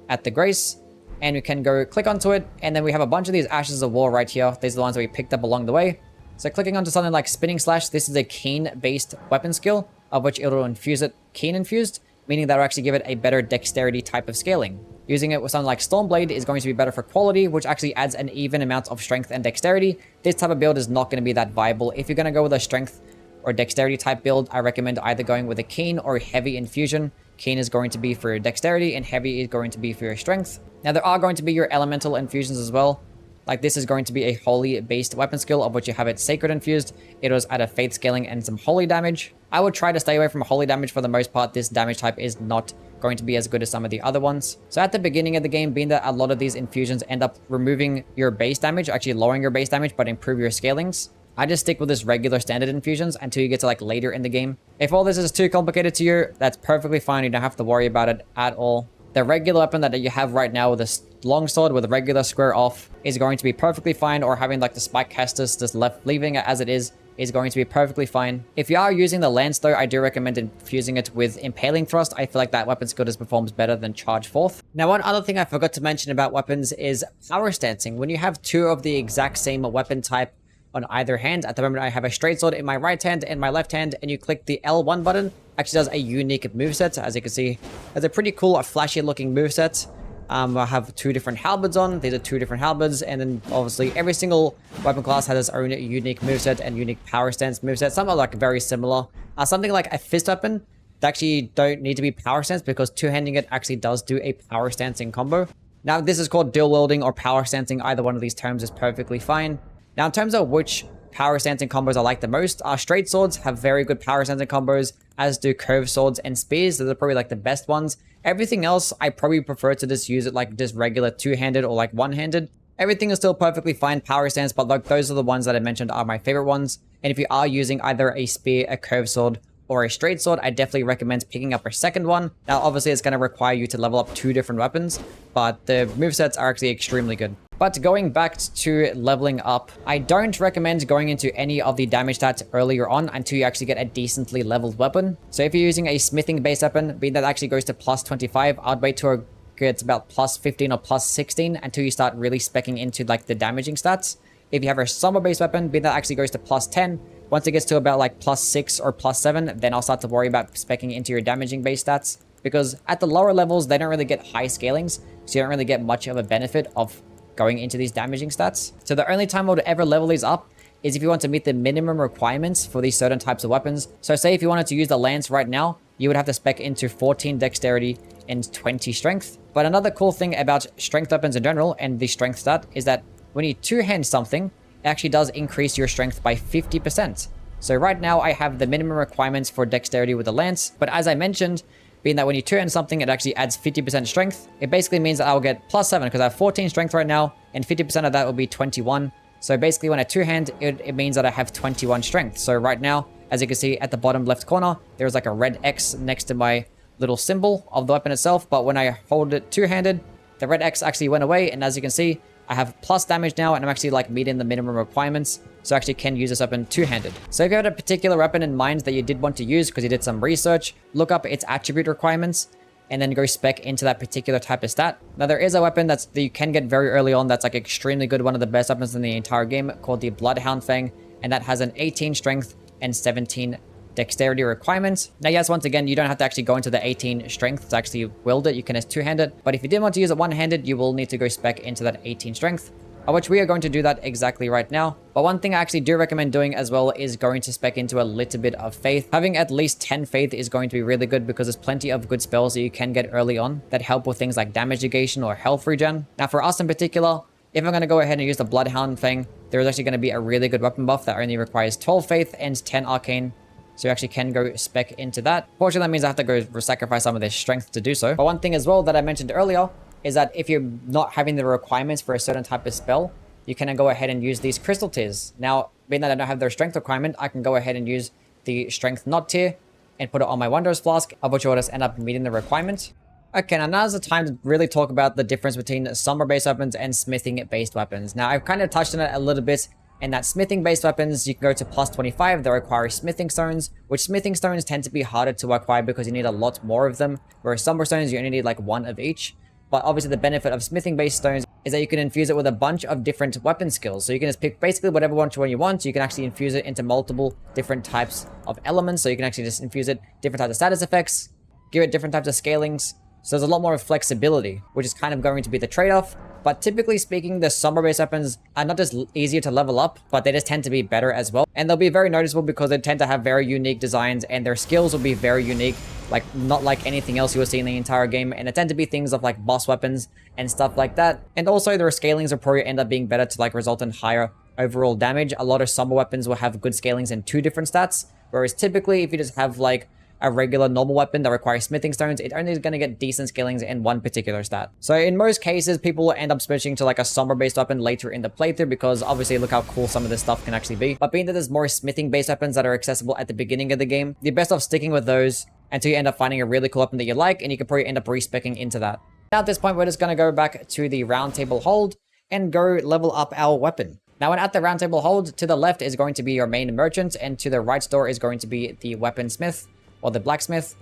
at the Grace, and we can go click onto it, and then we have a bunch of these Ashes of War right here. These are the ones that we picked up along the way. So clicking onto something like Spinning Slash, this is a keen-based weapon skill, of which it'll infuse it keen infused, meaning that'll actually give it a better dexterity type of scaling. Using it with something like Stormblade is going to be better for quality, which actually adds an even amount of strength and dexterity. This type of build is not going to be that viable. If you're going to go with a strength or dexterity type build, I recommend either going with a keen or heavy infusion. Keen is going to be for your dexterity and heavy is going to be for your strength. Now, there are going to be your elemental infusions as well. Like, this is going to be a holy based weapon skill, of which you have it sacred infused. It was at a faith scaling and some holy damage. I would try to stay away from holy damage for the most part. This damage type is not going to be as good as some of the other ones. So at the beginning of the game, being that a lot of these infusions end up removing your base damage, actually lowering your base damage, but improve your scalings, I just stick with this regular standard infusions until you get to like later in the game. If all this is too complicated to you, that's perfectly fine. You don't have to worry about it at all. The regular weapon that you have right now with this longsword with a regular square off is going to be perfectly fine, or having like the spike castus just leaving it as it is going to be perfectly fine. If you are using the lance though, I do recommend infusing it with impaling thrust. I feel like that weapon skill just performs better than charge forth. Now, one other thing I forgot to mention about weapons is power stancing. When you have two of the exact same weapon type on either hand, at the moment I have a straight sword in my right hand and my left hand, and you click the L1 button, actually does a unique moveset. As you can see, it's a pretty cool, flashy looking moveset. I have two different halberds on. These are two different halberds, and then obviously every single weapon class has its own unique moveset and unique power stance moveset. Some are like very similar. Something like a fist weapon, they actually don't need to be power stance because two-handing it actually does do a power stancing combo. Now, this is called dual wielding or power stancing. Either one of these terms is perfectly fine. Now, in terms of which power stancing combos I like the most, straight swords have very good power stancing combos, as do curved swords and spears. Those are probably like the best ones. Everything else, I probably prefer to just use it like just regular two-handed or like one-handed. Everything is still perfectly fine power stance, but like those are the ones that I mentioned are my favorite ones. And if you are using either a spear, a curved sword, or a straight sword, I definitely recommend picking up a second one. Now, obviously, it's going to require you to level up two different weapons, but the movesets are actually extremely good. But going back to leveling up, I don't recommend going into any of the damage stats earlier on until you actually get a decently leveled weapon. So if you're using a smithing base weapon, being that actually goes to +25, I'd wait to gets about plus 15 or plus 16 until you start really speccing into like the damaging stats. If you have a Sombra based weapon, being that actually goes to plus 10. Once it gets to about like plus 6 or plus 7, then I'll start to worry about speccing into your damaging based stats. Because at the lower levels, they don't really get high scalings, so you don't really get much of a benefit of going into these damaging stats. So the only time I would ever level these up is if you want to meet the minimum requirements for these certain types of weapons. So say if you wanted to use the lance right now, you would have to spec into 14 dexterity and 20 strength. But another cool thing about strength weapons in general and the strength stat is that when you two-hand something, it actually does increase your strength by 50%. So right now I have the minimum requirements for dexterity with the lance, but as I mentioned, being that when you two-hand something, it actually adds 50% strength. It basically means that I'll get plus 7 because I have 14 strength right now, and 50% of that will be 21. So basically when I two-hand, it means that I have 21 strength. So right now, as you can see at the bottom left corner, there's like a red X next to my little symbol of the weapon itself. But when I hold it two-handed, the red X actually went away. And as you can see, I have plus damage now, and I'm actually like meeting the minimum requirements. So I actually can use this weapon two-handed. So if you had a particular weapon in mind that you did want to use because you did some research, look up its attribute requirements and then go spec into that particular type of stat. Now there is a weapon that you can get very early on that's like extremely good, one of the best weapons in the entire game, called the Bloodhound Fang, and that has an 18 strength and 17 dexterity requirements. Now yes, once again, you don't have to actually go into the 18 strength to actually wield it. You can just two-hand it, but if you did want to use it one-handed, you will need to go spec into that 18 strength, which we are going to do that exactly right now. But one thing I actually do recommend doing as well is going to spec into a little bit of faith. Having at least 10 faith is going to be really good because there's plenty of good spells that you can get early on that help with things like damage negation or health regen. Now for us in particular, if I'm going to go ahead and use the Bloodhound Fang, there is actually going to be a really good weapon buff that only requires 12 faith and 10 arcane. So you actually can go spec into that. Fortunately, that means I have to go sacrifice some of their strength to do so. But one thing as well that I mentioned earlier is that if you're not having the requirements for a certain type of spell, you can go ahead and use these crystal tiers. Now, being that I don't have their strength requirement, I can go ahead and use the strength not tier and put it on my Wondrous Flask, of which will just end up meeting the requirement. Okay, now now's the time to really talk about the difference between Sombra-based weapons and smithing-based weapons. Now, I've kind of touched on it a little bit, in that smithing-based weapons, you can go to plus 25, they require smithing stones, which smithing stones tend to be harder to acquire because you need a lot more of them, whereas Sombra stones, you only need like one of each. But obviously the benefit of smithing-based stones is that you can infuse it with a bunch of different weapon skills. So you can just pick basically whatever one you want. So you can actually infuse it into multiple different types of elements. So you can actually just infuse it different types of status effects, give it different types of scalings. So there's a lot more flexibility, which is kind of going to be the trade-off. But typically speaking, the Sombra-based weapons are not just easier to level up, but they just tend to be better as well. And they'll be very noticeable because they tend to have very unique designs and their skills will be very unique, like not like anything else you will see in the entire game. And they tend to be things of like boss weapons and stuff like that. And also their scalings will probably end up being better to like result in higher overall damage. A lot of Sombra weapons will have good scalings in 2 different stats, whereas typically if you just have like a regular normal weapon that requires smithing stones, it only is going to get decent scalings in one particular stat. So in most cases, people will end up switching to like a Sombra-based weapon later in the playthrough because obviously look how cool some of this stuff can actually be. But being that there's more smithing-based weapons that are accessible at the beginning of the game, you're best off sticking with those until you end up finding a really cool weapon that you like, and you can probably end up respecing into that. Now at this point, we're just going to go back to the round table hold and go level up our weapon. Now, when at the round table hold, to the left is going to be your main merchant, and to the right store is going to be the weaponsmith, or the blacksmith.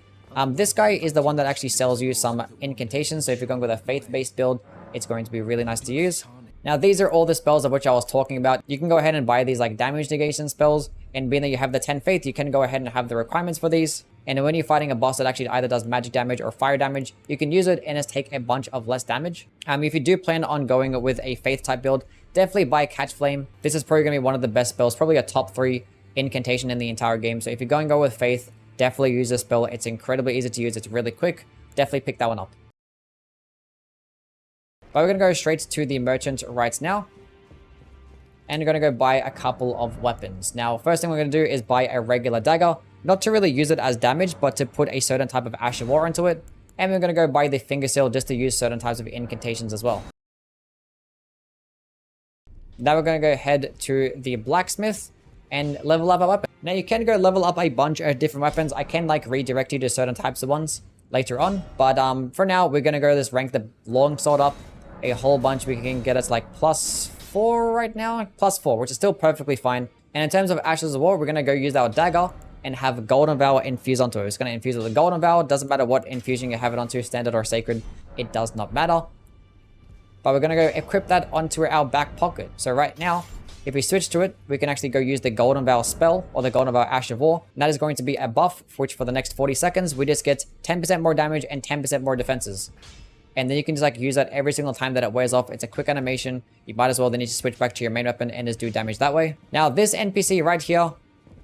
This guy is the one that actually sells you some incantations, so if you're going with a faith-based build, it's going to be really nice to use. Now, these are all the spells of which I was talking about. You can go ahead and buy these like damage negation spells, and being that you have the 10 faith, you can go ahead and have the requirements for these. And when you're fighting a boss that actually either does magic damage or fire damage, you can use it and just take a bunch of less damage. If you do plan on going with a faith type build, definitely buy Catch Flame. This is probably going to be one of the best spells, probably a top 3 incantation in the entire game. So if you're going to go with faith, definitely use this spell. It's incredibly easy to use. It's really quick. Definitely pick that one up. But we're going to go straight to the merchant right now. And we're going to go buy a couple of weapons. Now, first thing we're going to do is buy a regular dagger. Not to really use it as damage, but to put a certain type of Ash of War into it. And we're going to go buy the finger seal just to use certain types of incantations as well. Now we're going to go head to the blacksmith and level up our weapon. Now you can go level up a bunch of different weapons. I can like redirect you to certain types of ones later on. But for now, we're going to go just rank the longsword up a whole bunch. We can get us like +4 right now. +4, which is still perfectly fine. And in terms of Ashes of War, we're going to go use our dagger. and have Golden Vow infuse onto it. It's going to infuse with a Golden Vow. It doesn't matter what infusion you have it onto, standard or sacred. It does not matter. But we're going to go equip that onto our back pocket. So right now, if we switch to it, we can actually go use the Golden Vow spell or the Golden Vow Ash of War. And that is going to be a buff, which for the next 40 seconds, we just get 10% more damage and 10% more defenses. And then you can just like use that every single time that it wears off. It's a quick animation. You might as well then need to switch back to your main weapon and just do damage that way. Now this NPC right here,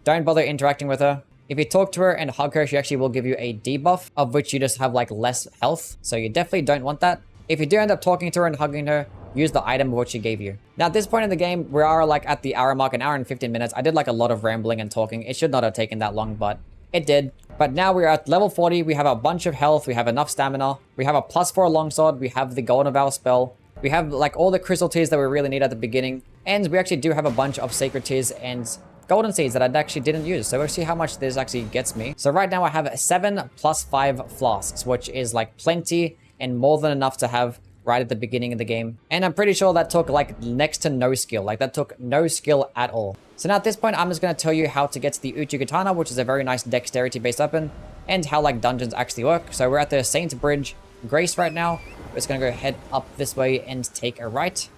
don't bother interacting with her. If you talk to her and hug her, she actually will give you a debuff, of which you just have like less health. So you definitely don't want that. If you do end up talking to her and hugging her, use the item of what she gave you. Now at this point in the game, we are like at the hour mark, an hour and 15 minutes. I did like a lot of rambling and talking. It should not have taken that long, but it did. But now we're at level 40. We have a bunch of health. We have enough stamina. We have a +4 longsword. We have the Golden Vow spell. We have like all the crystal tears that we really need at the beginning. And we actually do have a bunch of sacred tears and golden seeds that I actually didn't use. So we'll see how much this actually gets me. So right now I have 7 + 5 flasks, which is like plenty and more than enough to have right at the beginning of the game. And I'm pretty sure that took like next to no skill. Like that took no skill at all. So now at this point, I'm just going to tell you how to get to the Uchi Katana, which is a very nice dexterity based weapon, and how like dungeons actually work. So we're at the Saint Bridge Grace right now. We're just going to go head up this way and take a right.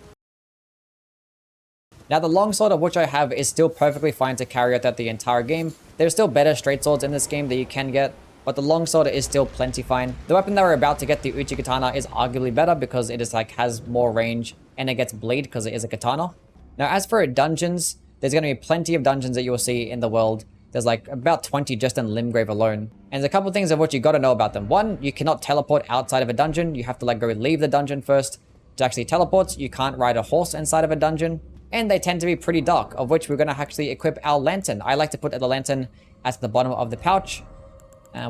Now the longsword of which I have is still perfectly fine to carry out the entire game. There's still better straight swords in this game that you can get, but the longsword is still plenty fine. The weapon that we're about to get, the Uchi Katana, is arguably better because it is like has more range and it gets bleed because it is a katana. Now as for dungeons, there's going to be plenty of dungeons that you will see in the world. There's like about 20 just in LIMGRAVE alone. And there's a couple things of what you got to know about them. One, you cannot teleport outside of a dungeon. You have to like go leave the dungeon first to actually teleport. You can't ride a horse inside of a dungeon. And they tend to be pretty dark, of which we're going to actually equip our lantern. I like to put the lantern at the bottom of the pouch.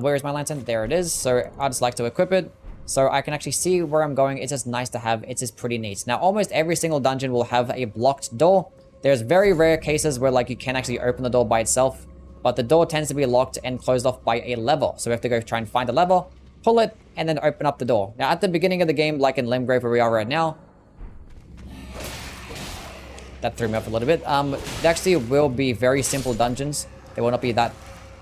Where is my lantern? There it is. So I just like to equip it so I can actually see where I'm going. It's just nice to have. It's just pretty neat. Now, almost every single dungeon will have a blocked door. There's very rare cases where like you can actually open the door by itself, but the door tends to be locked and closed off by a lever. So we have to go try and find a lever, pull it, and then open up the door. Now, at the beginning of the game, like in LIMGRAVE where we are right now, that threw me off a little bit. They actually will be very simple dungeons. They will not be that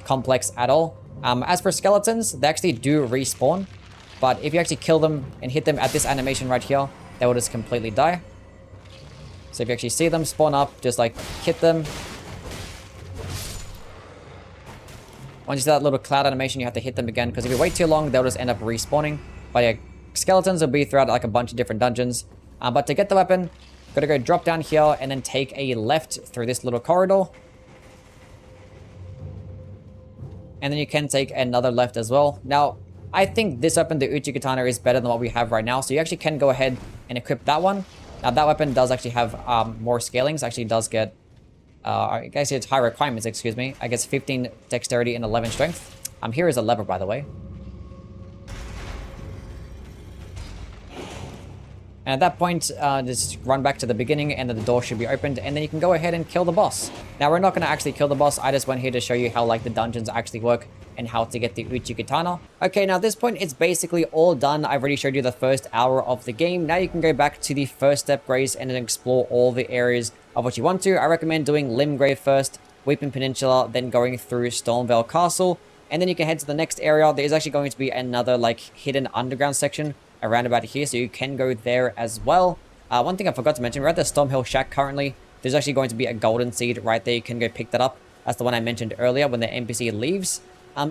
complex at all. As for skeletons, they actually do respawn, but if you actually kill them and hit them at this animation right here, they will just completely die. So if you actually see them spawn up, just like hit them. Once you see that little cloud animation, you have to hit them again, because if you wait too long, they'll just end up respawning. But yeah, skeletons will be throughout like a bunch of different dungeons. But to get the weapon, gotta go drop down here and then take a left through this little corridor. And then you can take another left as well. Now, I think this weapon, the Uchi Katana, is better than what we have right now. So you actually can go ahead and equip that one. Now, that weapon does actually have more scalings. Actually does get, I guess it's high requirements, excuse me. I guess 15 dexterity and 11 strength. Here is a lever, by the way. And at that point, just run back to the beginning and then the door should be opened and then you can go ahead and kill the boss. Now, we're not going to actually kill the boss. I just went here to show you how like the dungeons actually work and how to get the Uchi Katana. Okay, now at this point, it's basically all done. I've already showed you the first hour of the game. Now you can go back to the first step Grace and then explore all the areas of what you want to. I recommend doing LIMGRAVE first, Weeping Peninsula, then going through Stormvale Castle. And then you can head to the next area. There's actually going to be another like hidden underground section around about here, so you can go there as well. One thing I forgot to mention, we're at the Stormhill Shack currently. There's actually going to be a golden seed right there. You can go pick that up. That's the one I mentioned earlier when the NPC leaves.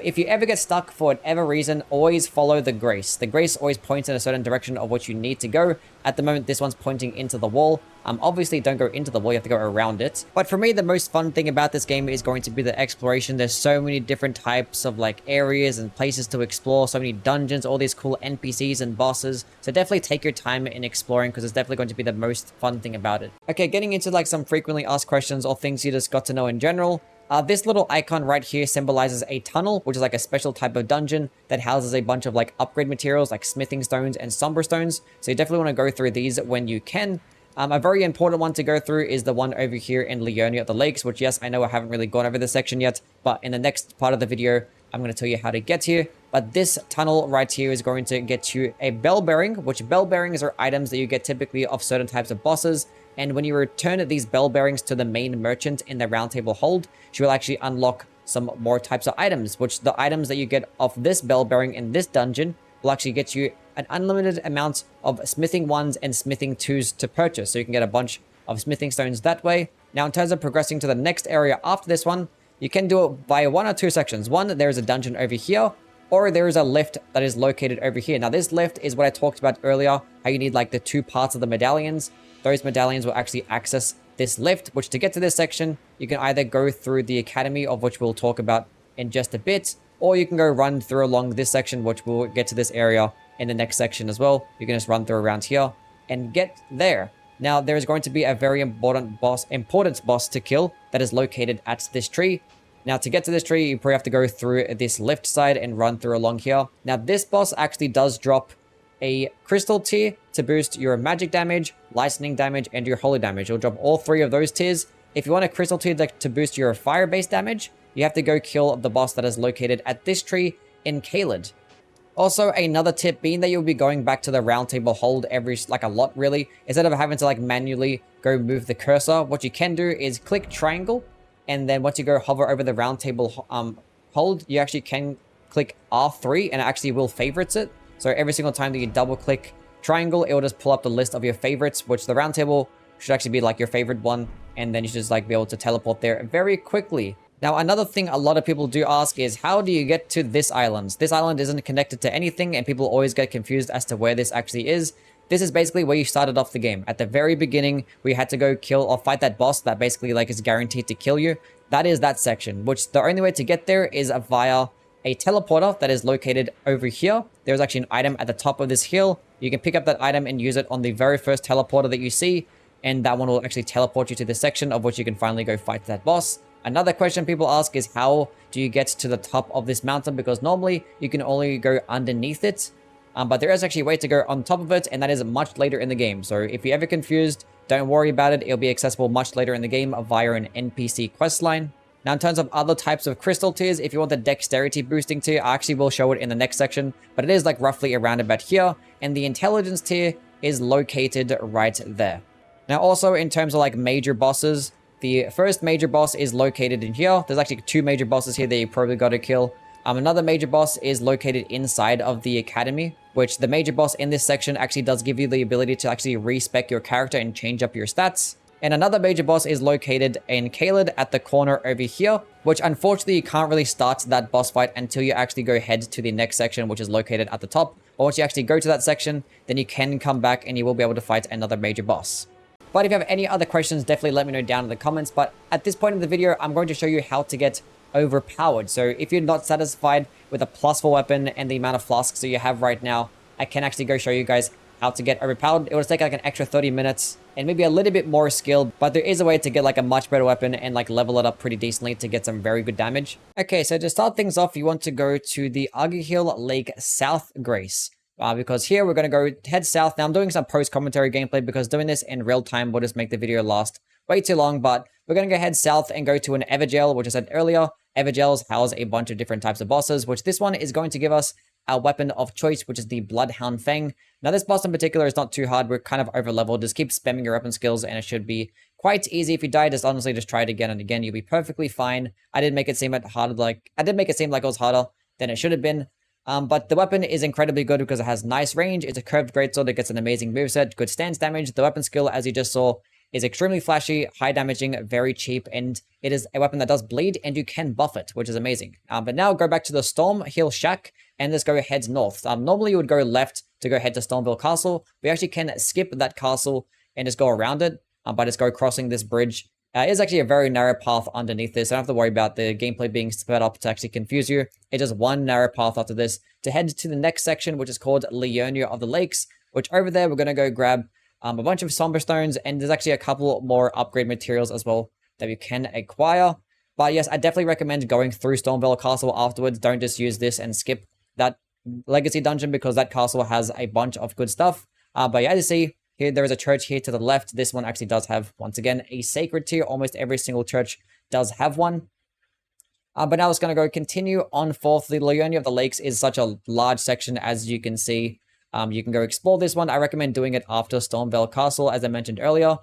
If you ever get stuck for whatever reason, always follow the Grace. The Grace always points in a certain direction of what you need to go. At the moment, this one's pointing into the wall. Obviously, don't go into the wall. You have to go around it. But for me, the most fun thing about this game is going to be the exploration. There's so many different types of like areas and places to explore. So many dungeons, all these cool NPCs and bosses. So definitely take your time in exploring because it's definitely going to be the most fun thing about it. Okay, getting into like some frequently asked questions or things you just got to know in general. This little icon right here symbolizes a tunnel, which is like a special type of dungeon that houses a bunch of like upgrade materials like smithing stones and somber stones. So you definitely want to go through these when you can. A very important one to go through is the one over here in Leonia at the lakes, which yes, I know I haven't really gone over this section yet, but in the next part of the video, I'm going to tell you how to get here. But this tunnel right here is going to get you a bell bearing, which bell bearings are items that you get typically of certain types of bosses. And when you return these bell bearings to the main merchant in the round table hold, she will actually unlock some more types of items, which the items that you get off this bell bearing in this dungeon will actually get you an unlimited amount of smithing 1s and smithing 2s to purchase. So you can get a bunch of smithing stones that way. Now, in terms of progressing to the next area after this one, you can do it by one or two sections. One, there's a dungeon over here, or there is a lift that is located over here. Now, this lift is what I talked about earlier, how you need like the two parts of the medallions. Those medallions will actually access this lift, which to get to this section, you can either go through the academy, of which we'll talk about in just a bit, or you can go run through along this section, which we'll get to this area in the next section as well. You can just run through around here and get there. Now, there is going to be a very important boss to kill that is located at this tree. Now, to get to this tree, you probably have to go through this lift side and run through along here. Now, this boss actually does drop a crystal tier to boost your magic damage, lightning damage, and your holy damage. It'll drop all three of those tiers. If you want a crystal tier to boost your fire-based damage, you have to go kill the boss that is located at this tree in Caelid. Also, another tip being that you'll be going back to the round table hold a lot really. Instead of having to manually go move the cursor, what you can do is click triangle, and then once you go hover over the round table hold, you actually can click R3 and it actually will favorites it. So every single time that you double click triangle, it will just pull up the list of your favorites, which the round table should actually be like your favorite one. And then you should just be able to teleport there very quickly. Now, another thing a lot of people do ask is, how do you get to this island? This island isn't connected to anything, and people always get confused as to where this actually is. This is basically where you started off the game. At the very beginning, we had to go kill or fight that boss that basically is guaranteed to kill you. That is that section, which the only way to get there is via a teleporter that is located over here. There's actually an item at the top of this hill. You can pick up that item and use it on the very first teleporter that you see, and that one will actually teleport you to this section of which you can finally go fight that boss. Another question people ask is, how do you get to the top of this mountain? Because normally you can only go underneath it, but there is actually a way to go on top of it, and that is much later in the game. So if you're ever confused, don't worry about it. It'll be accessible much later in the game via an NPC questline. Now, in terms of other types of crystal tiers, if you want the dexterity boosting tier, I actually will show it in the next section, but it is roughly around about here, and the intelligence tier is located right there. Now, also in terms of major bosses, the first major boss is located in here. There's actually two major bosses here that you probably got to kill. Another major boss is located inside of the academy, which the major boss in this section actually does give you the ability to actually respec your character and change up your stats. And another major boss is located in Caelid at the corner over here, which unfortunately you can't really start that boss fight until you actually go head to the next section, which is located at the top. But once you actually go to that section, then you can come back and you will be able to fight another major boss. But if you have any other questions, definitely let me know down in the comments. But at this point in the video, I'm going to show you how to get overpowered. So if you're not satisfied with a +4 weapon and the amount of flasks that you have right now, I can actually go show you guys how to get overpowered. It will take an extra 30 minutes and maybe a little bit more skill, but there is a way to get a much better weapon and level it up pretty decently to get some very good damage. Okay, so to start things off, you want to go to the Argyll Lake South Grace. Because here we're going to go head south. Now I'm doing some post-commentary gameplay because doing this in real time will just make the video last way too long, but we're going to go head south and go to an Evergel, which I said earlier. Evergels house a bunch of different types of bosses, which this one is going to give us our weapon of choice, which is the Bloodhound Fang. Now this boss in particular is not too hard. We're kind of over leveled. Just keep spamming your weapon skills and it should be quite easy. If you die, just honestly just try it again and again. You'll be perfectly fine. I did make it seem harder, I did make it seem like it was harder than it should have been. But the weapon is incredibly good because it has nice range. It's a curved greatsword that gets an amazing moveset, good stance damage. The weapon skill, as you just saw, is extremely flashy, high damaging, very cheap, and it is a weapon that does bleed, and you can buff it, which is amazing. But now go back to the Stormhill Shack, and let's go head north. Normally you would go left to go head to Stormville Castle. We actually can skip that castle and just go around it, but just go crossing this bridge. It is actually a very narrow path underneath this. I don't have to worry about the gameplay being sped up to actually confuse you. It's just one narrow path after this to head to the next section, which is called Leonia of the Lakes, which over there we're going to go grab a bunch of Somber Stones, and there's actually a couple more upgrade materials as well that you can acquire. But yes, I definitely recommend going through Stormville Castle afterwards. Don't just use this and skip that Legacy dungeon because that castle has a bunch of good stuff. But yeah, as you see, here, there is a church here to the left. This one actually does have, once again, a sacred tier. Almost every single church does have one. But now it's going to go continue on forth. The Leonia of the Lakes is such a large section, as you can see. You can go explore this one. I recommend doing it after Stormville Castle, as I mentioned earlier.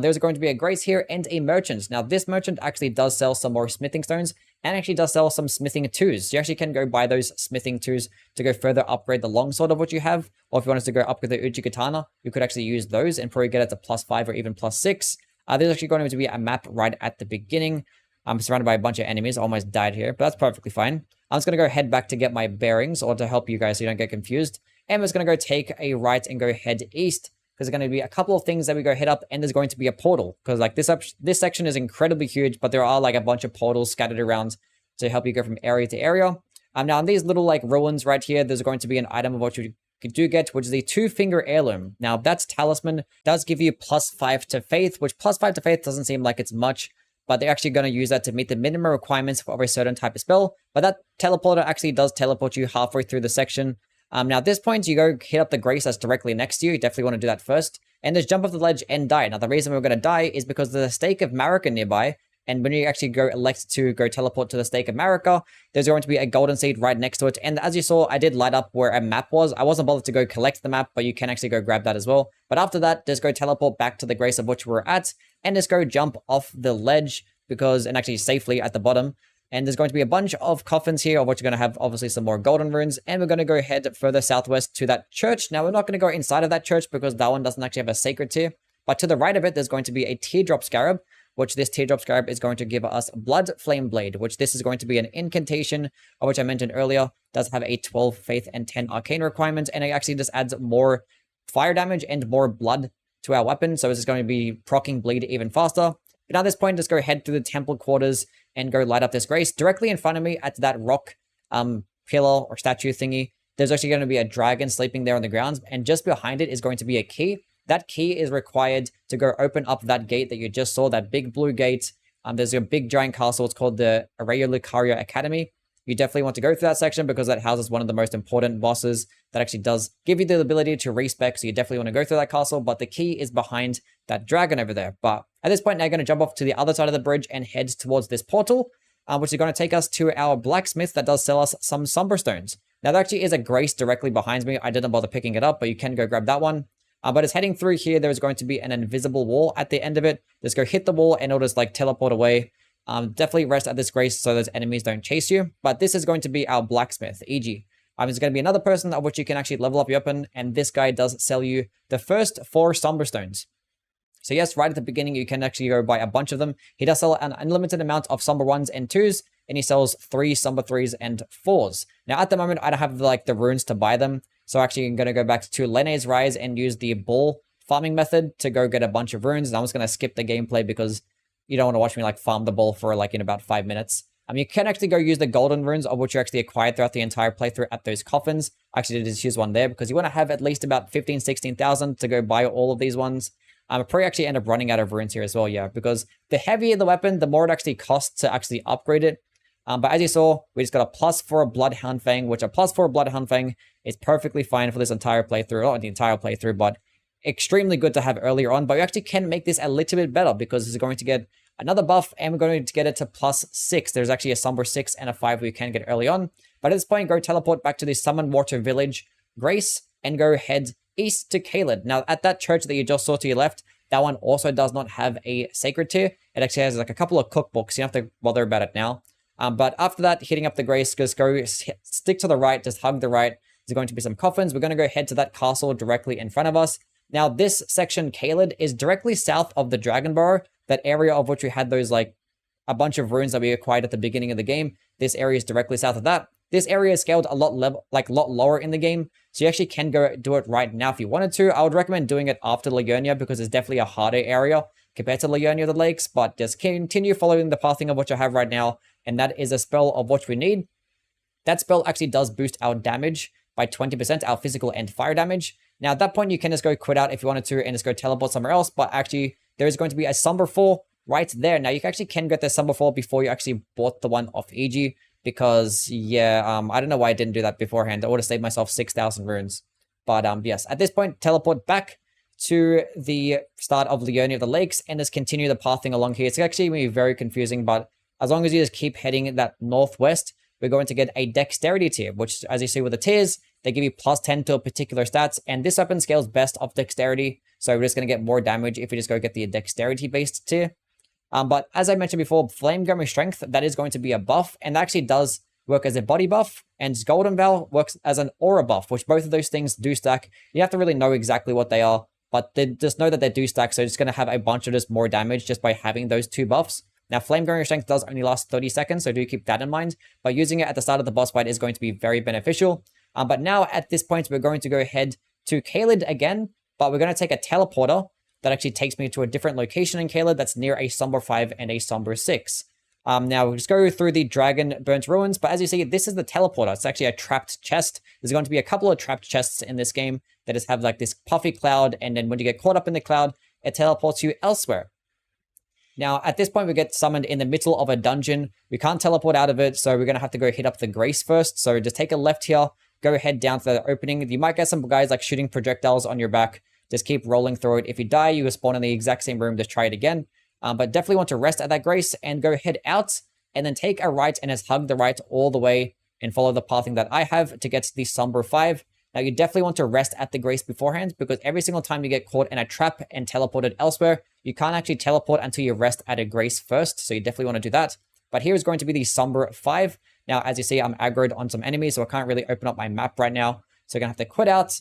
There's going to be a grace here and a merchant. Now, this merchant actually does sell some more smithing stones. and actually does sell some smithing 2s. You actually can go buy those smithing 2s to go further upgrade the longsword of what you have, or if you wanted to go upgrade the Uchi Katana, you could actually use those and probably get it to +5 or even +6. There's actually going to be a map right at the beginning. I'm surrounded by a bunch of enemies. I almost died here, but that's perfectly fine. I'm just going to go head back to get my bearings, or to help you guys so you don't get confused. And we're just going to go take a right and go head east, because there's going to be a couple of things that we go hit up, and there's going to be a portal. Because like this section is incredibly huge, but there are like a bunch of portals scattered around to help you go from area to area. Now in these little like ruins right here, there's going to be an item of what you do get, which is the 2-finger heirloom. Now that's talisman, does give you +5 to faith, which +5 to faith doesn't seem like it's much, but they're actually going to use that to meet the minimum requirements for a certain type of spell. But that teleporter actually does teleport you halfway through the section. Now at this point, you go hit up the grace that's directly next to you. You definitely want to do that first. And just jump off the ledge and die. Now the reason we're going to die is because there's a stake of Marika nearby. And when you actually go elect to go teleport to the stake of Marika, there's going to be a golden seed right next to it. And as you saw, I did light up where a map was. I wasn't bothered to go collect the map, but you can actually go grab that as well. But after that, just go teleport back to the grace of which we're at, and just go jump off the ledge, and actually safely at the bottom. And there's going to be a bunch of coffins here, of which you're going to have obviously some more golden runes. And we're going to go head further southwest to that church. Now we're not going to go inside of that church because that one doesn't actually have a sacred tier. But to the right of it, there's going to be a teardrop scarab, which this teardrop scarab is going to give us blood flame blade, which this is going to be an incantation, of which I mentioned earlier, does have a 12 faith and 10 arcane requirement. And it actually just adds more fire damage and more blood to our weapon. So this is going to be proccing bleed even faster. But at this point, just go head through the temple quarters and go light up this grace. Directly in front of me at that rock pillar or statue thingy, there's actually going to be a dragon sleeping there on the grounds. And just behind it is going to be a key. That key is required to go open up that gate that you just saw, that big blue gate. There's a big giant castle. It's called the Araya Lucaria Academy. You definitely want to go through that section because that houses one of the most important bosses that actually does give you the ability to respec. So you definitely want to go through that castle, but the key is behind that dragon over there. But at this point, now you're going to jump off to the other side of the bridge and head towards this portal, which is going to take us to our blacksmith that does sell us some somber stones. Now there actually is a grace directly behind me. I didn't bother picking it up, but you can go grab that one. But as heading through here, there's going to be an invisible wall at the end of it. Just go hit the wall and it'll just like teleport away. Definitely rest at this grace so those enemies don't chase you. But this is going to be our blacksmith, E.G. There's going to be another person of which you can actually level up your weapon, and this guy does sell you the first 4 somber stones. So yes, right at the beginning, you can actually go buy a bunch of them. He does sell an unlimited amount of somber 1s and 2s, and he sells 3 somber 3s and 4s. Now at the moment, I don't have like the runes to buy them. So actually, I'm going to go back to Lene's Rise and use the ball farming method to go get a bunch of runes. And I'm just going to skip the gameplay because you don't want to watch me like farm the ball for like in about 5 minutes. You can actually go use the golden runes, of which you actually acquired throughout the entire playthrough at those coffins. I actually did just use one there because you want to have at least about 16,000 to go buy all of these ones. I'll probably actually end up running out of runes here as well, yeah, because the heavier the weapon, the more it actually costs to actually upgrade it. But as you saw, we just got a +4 Bloodhound Fang, which a +4 Bloodhound Fang is perfectly fine for this entire playthrough. Not the entire playthrough, but extremely good to have earlier on. But we actually can make this a little bit better because it's going to get another buff, and we're going to get it to +6. There's actually a somber 6 and a 5 we can get early on. But at this point, go teleport back to the Summon Water Village, Grace, and go head east to Caelid. Now, at that church that you just saw to your left, that one also does not have a sacred tier. It actually has like a couple of cookbooks. You don't have to bother about it now. But after that, hitting up the Grace, just go stick to the right, just hug the right. There's going to be some coffins. We're going to go head to that castle directly in front of us. Now, this section, Caelid, is directly south of the Dragon Burrow, that area of which we had those, like, a bunch of runes that we acquired at the beginning of the game. This area is directly south of that. This area is scaled a lot lower in the game, so you actually can go do it right now if you wanted to. I would recommend doing it after Liurnia because it's definitely a harder area compared to Liurnia of the Lakes, but just continue following the pathing of what you have right now, and that is a spell of what we need. That spell actually does boost our damage by 20%, our physical and fire damage. Now, at that point, you can just go quit out if you wanted to and just go teleport somewhere else, but actually, there is going to be a Somber 4 right there. Now, you actually can get the Somber 4 before you actually bought the one off EG, because, yeah, I don't know why I didn't do that beforehand. I would have saved myself 6,000 runes. But, yes, at this point, teleport back to the start of Liurnia of the Lakes and just continue the pathing along here. It's actually going to be very confusing, but as long as you just keep heading that northwest, we're going to get a dexterity tier, which, as you see with the tiers, they give you +10 to a particular stats, and this weapon scales best off dexterity, so we're just going to get more damage if we just go get the dexterity-based tier. But as I mentioned before, Flame Gummy Strength, that is going to be a buff, and that actually does work as a body buff, and Golden Vow works as an aura buff, which both of those things do stack. You have to really know exactly what they are, but they just know that they do stack, so it's going to have a bunch of just more damage just by having those two buffs. Now, Flame Gummy Strength does only last 30 seconds, so do keep that in mind, but using it at the start of the boss fight is going to be very beneficial. But now, at this point, we're going to go ahead to Caelid again, but we're going to take a teleporter that actually takes me to a different location in Caelid that's near a Somber 5 and a Somber 6. Now, we'll just go through the Dragon Burnt Ruins, but as you see, this is the teleporter. It's actually a trapped chest. There's going to be a couple of trapped chests in this game that just have like this puffy cloud, and then when you get caught up in the cloud, it teleports you elsewhere. Now, at this point, we get summoned in the middle of a dungeon. We can't teleport out of it, so we're going to have to go hit up the Grace first. So just take a left here, go ahead down to the opening. You might get some guys like shooting projectiles on your back. Just keep rolling through it. If you die, you will spawn in the exact same room. Just try it again. But definitely want to rest at that Grace and go head out and then take a right and just hug the right all the way and follow the pathing that I have to get to the Somber 5. Now, you definitely want to rest at the Grace beforehand, because every single time you get caught in a trap and teleported elsewhere, you can't actually teleport until you rest at a Grace first. So you definitely want to do that. But here is going to be the Somber 5. Now, as you see, I'm aggroed on some enemies, so I can't really open up my map right now. So you're going to have to quit out,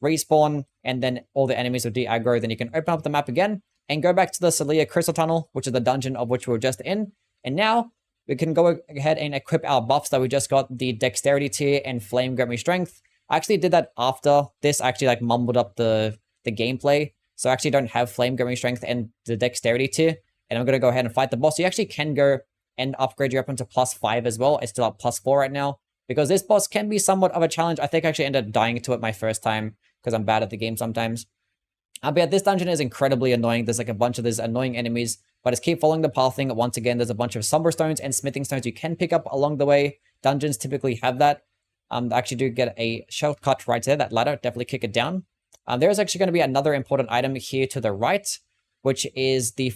respawn, and then all the enemies will de-aggro. Then you can open up the map again and go back to the Celia Crystal Tunnel, which is the dungeon of which we were just in. And now we can go ahead and equip our buffs that we just got, the Dexterity tier and Flame Gummy Strength. I actually did that after this. I actually like mumbled up the gameplay. So I actually don't have Flame Gummy Strength and the Dexterity tier. And I'm going to go ahead and fight the boss. So you actually can go and upgrade your weapon to +5 as well. It's still at +4 right now, because this boss can be somewhat of a challenge. I think I actually ended up dying to it my first time because I'm bad at the game sometimes. But yeah, this dungeon is incredibly annoying. There's like a bunch of these annoying enemies, but just keep following the pathing. Once again, there's a bunch of Somber Stones and Smithing Stones you can pick up along the way. Dungeons typically have that. I actually do get a shortcut right there, that ladder. Definitely kick it down. There's actually going to be another important item here to the right, which is the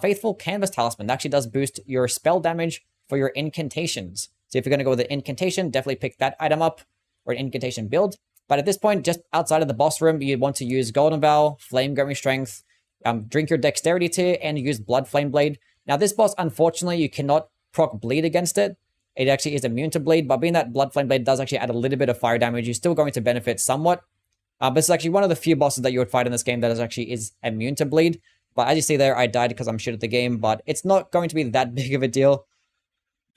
Faithful Canvas Talisman. That actually does boost your spell damage for your incantations. So if you're going to go with an incantation, definitely pick that item up, or an incantation build. But at this point, just outside of the boss room, you want to use Golden Vow, Flame Gummy Strength, drink your Dexterity tier, and use Blood Flame Blade. Now, this boss, unfortunately, you cannot proc bleed against it. It actually is immune to bleed, but being that Blood Flame Blade does actually add a little bit of fire damage, you're still going to benefit somewhat. But it's actually one of the few bosses that you would fight in this game that is immune to bleed. But as you see there, I died because I'm shit at the game, but it's not going to be that big of a deal.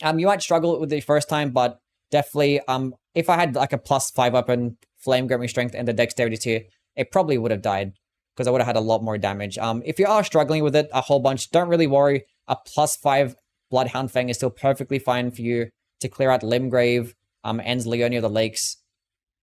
You might struggle with the first time, but definitely, if I had like a +5 weapon, Flame Gummy Strength, and the Dexterity tier, it probably would have died, because I would have had a lot more damage. If you are struggling with it a whole bunch, don't really worry. A +5 Bloodhound Fang is still perfectly fine for you to clear out Limgrave, and Leonia of the Lakes.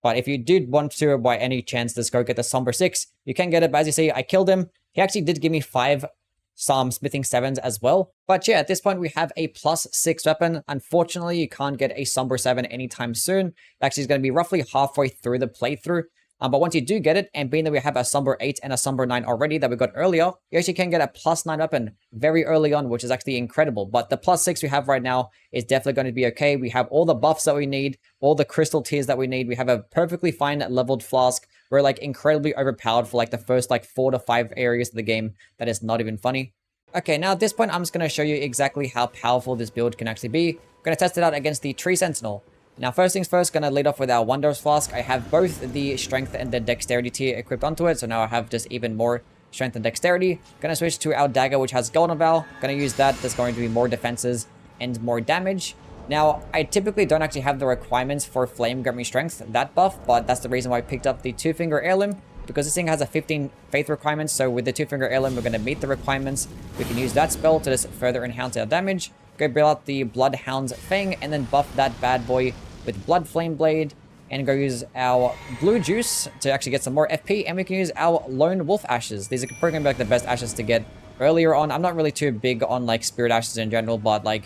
But if you did want to, by any chance, just go get the Somber 6, you can get it. But as you see, I killed him. He actually did give me 5 Smithing 7s as well. But yeah, at this point, we have a +6 weapon. Unfortunately, you can't get a Somber 7 anytime soon. It actually is going to be roughly halfway through the playthrough. But once you do get it, and being that we have a Somber 8 and a Somber 9 already that we got earlier, you actually can get a +9 weapon very early on, which is actually incredible. But the +6 we have right now is definitely going to be okay. We have all the buffs that we need, all the crystal tiers that we need. We have a perfectly fine leveled flask. We're like incredibly overpowered for like the first like 4 to 5 areas of the game. That is not even funny. Okay, now at this point, I'm just going to show you exactly how powerful this build can actually be. I'm going to test it out against the Tree Sentinel. Now, first things first, going to lead off with our Wondrous Flask. I have both the Strength and the Dexterity tier equipped onto it, so now I have just even more Strength and Dexterity. Going to switch to our Dagger, which has Golden Vow. Going to use that. There's going to be more defenses and more damage. Now, I typically don't actually have the requirements for Flame Gummy Strength, that buff, but that's the reason why I picked up the 2-Finger Heirloom, because this thing has a 15 faith requirements. So with the 2-Finger Heirloom, we're going to meet the requirements. We can use that spell to just further enhance our damage. Go build out the Bloodhound's Fang, and then buff that bad boy with Blood Flame Blade, and go use our Blue Juice to actually get some more FP, and we can use our Lone Wolf Ashes. These are probably going to be like the best ashes to get earlier on. I'm not really too big on like Spirit Ashes in general, but like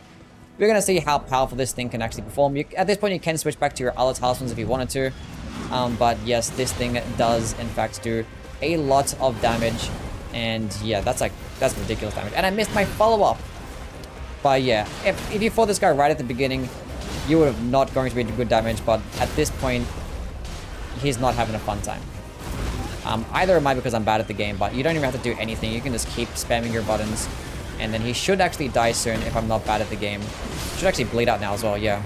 we're going to see how powerful this thing can actually perform. At this point, you can switch back to your other talismans if you wanted to, but yes, this thing does in fact do a lot of damage, and yeah, that's ridiculous damage. And I missed my follow-up. But yeah, if you fought this guy right at the beginning, you would have not going to be good damage, but at this point, he's not having a fun time. Either am I, because I'm bad at the game, but you don't even have to do anything. You can just keep spamming your buttons And then he should actually die soon if I'm not bad at the game. Should actually bleed out now as well, yeah.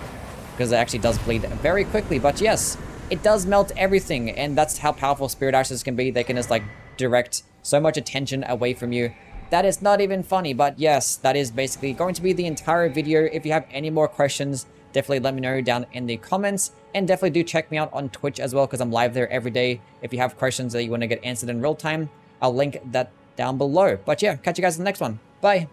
Because it actually does bleed very quickly. But yes, it does melt everything. And that's how powerful Spirit Ashes can be. They can just like direct so much attention away from you. That is not even funny. But yes, that is basically going to be the entire video. If you have any more questions, definitely let me know down in the comments. And definitely do check me out on Twitch as well, because I'm live there every day. If you have questions that you want to get answered in real time, I'll link that down below. But yeah, catch you guys in the next one. Bye.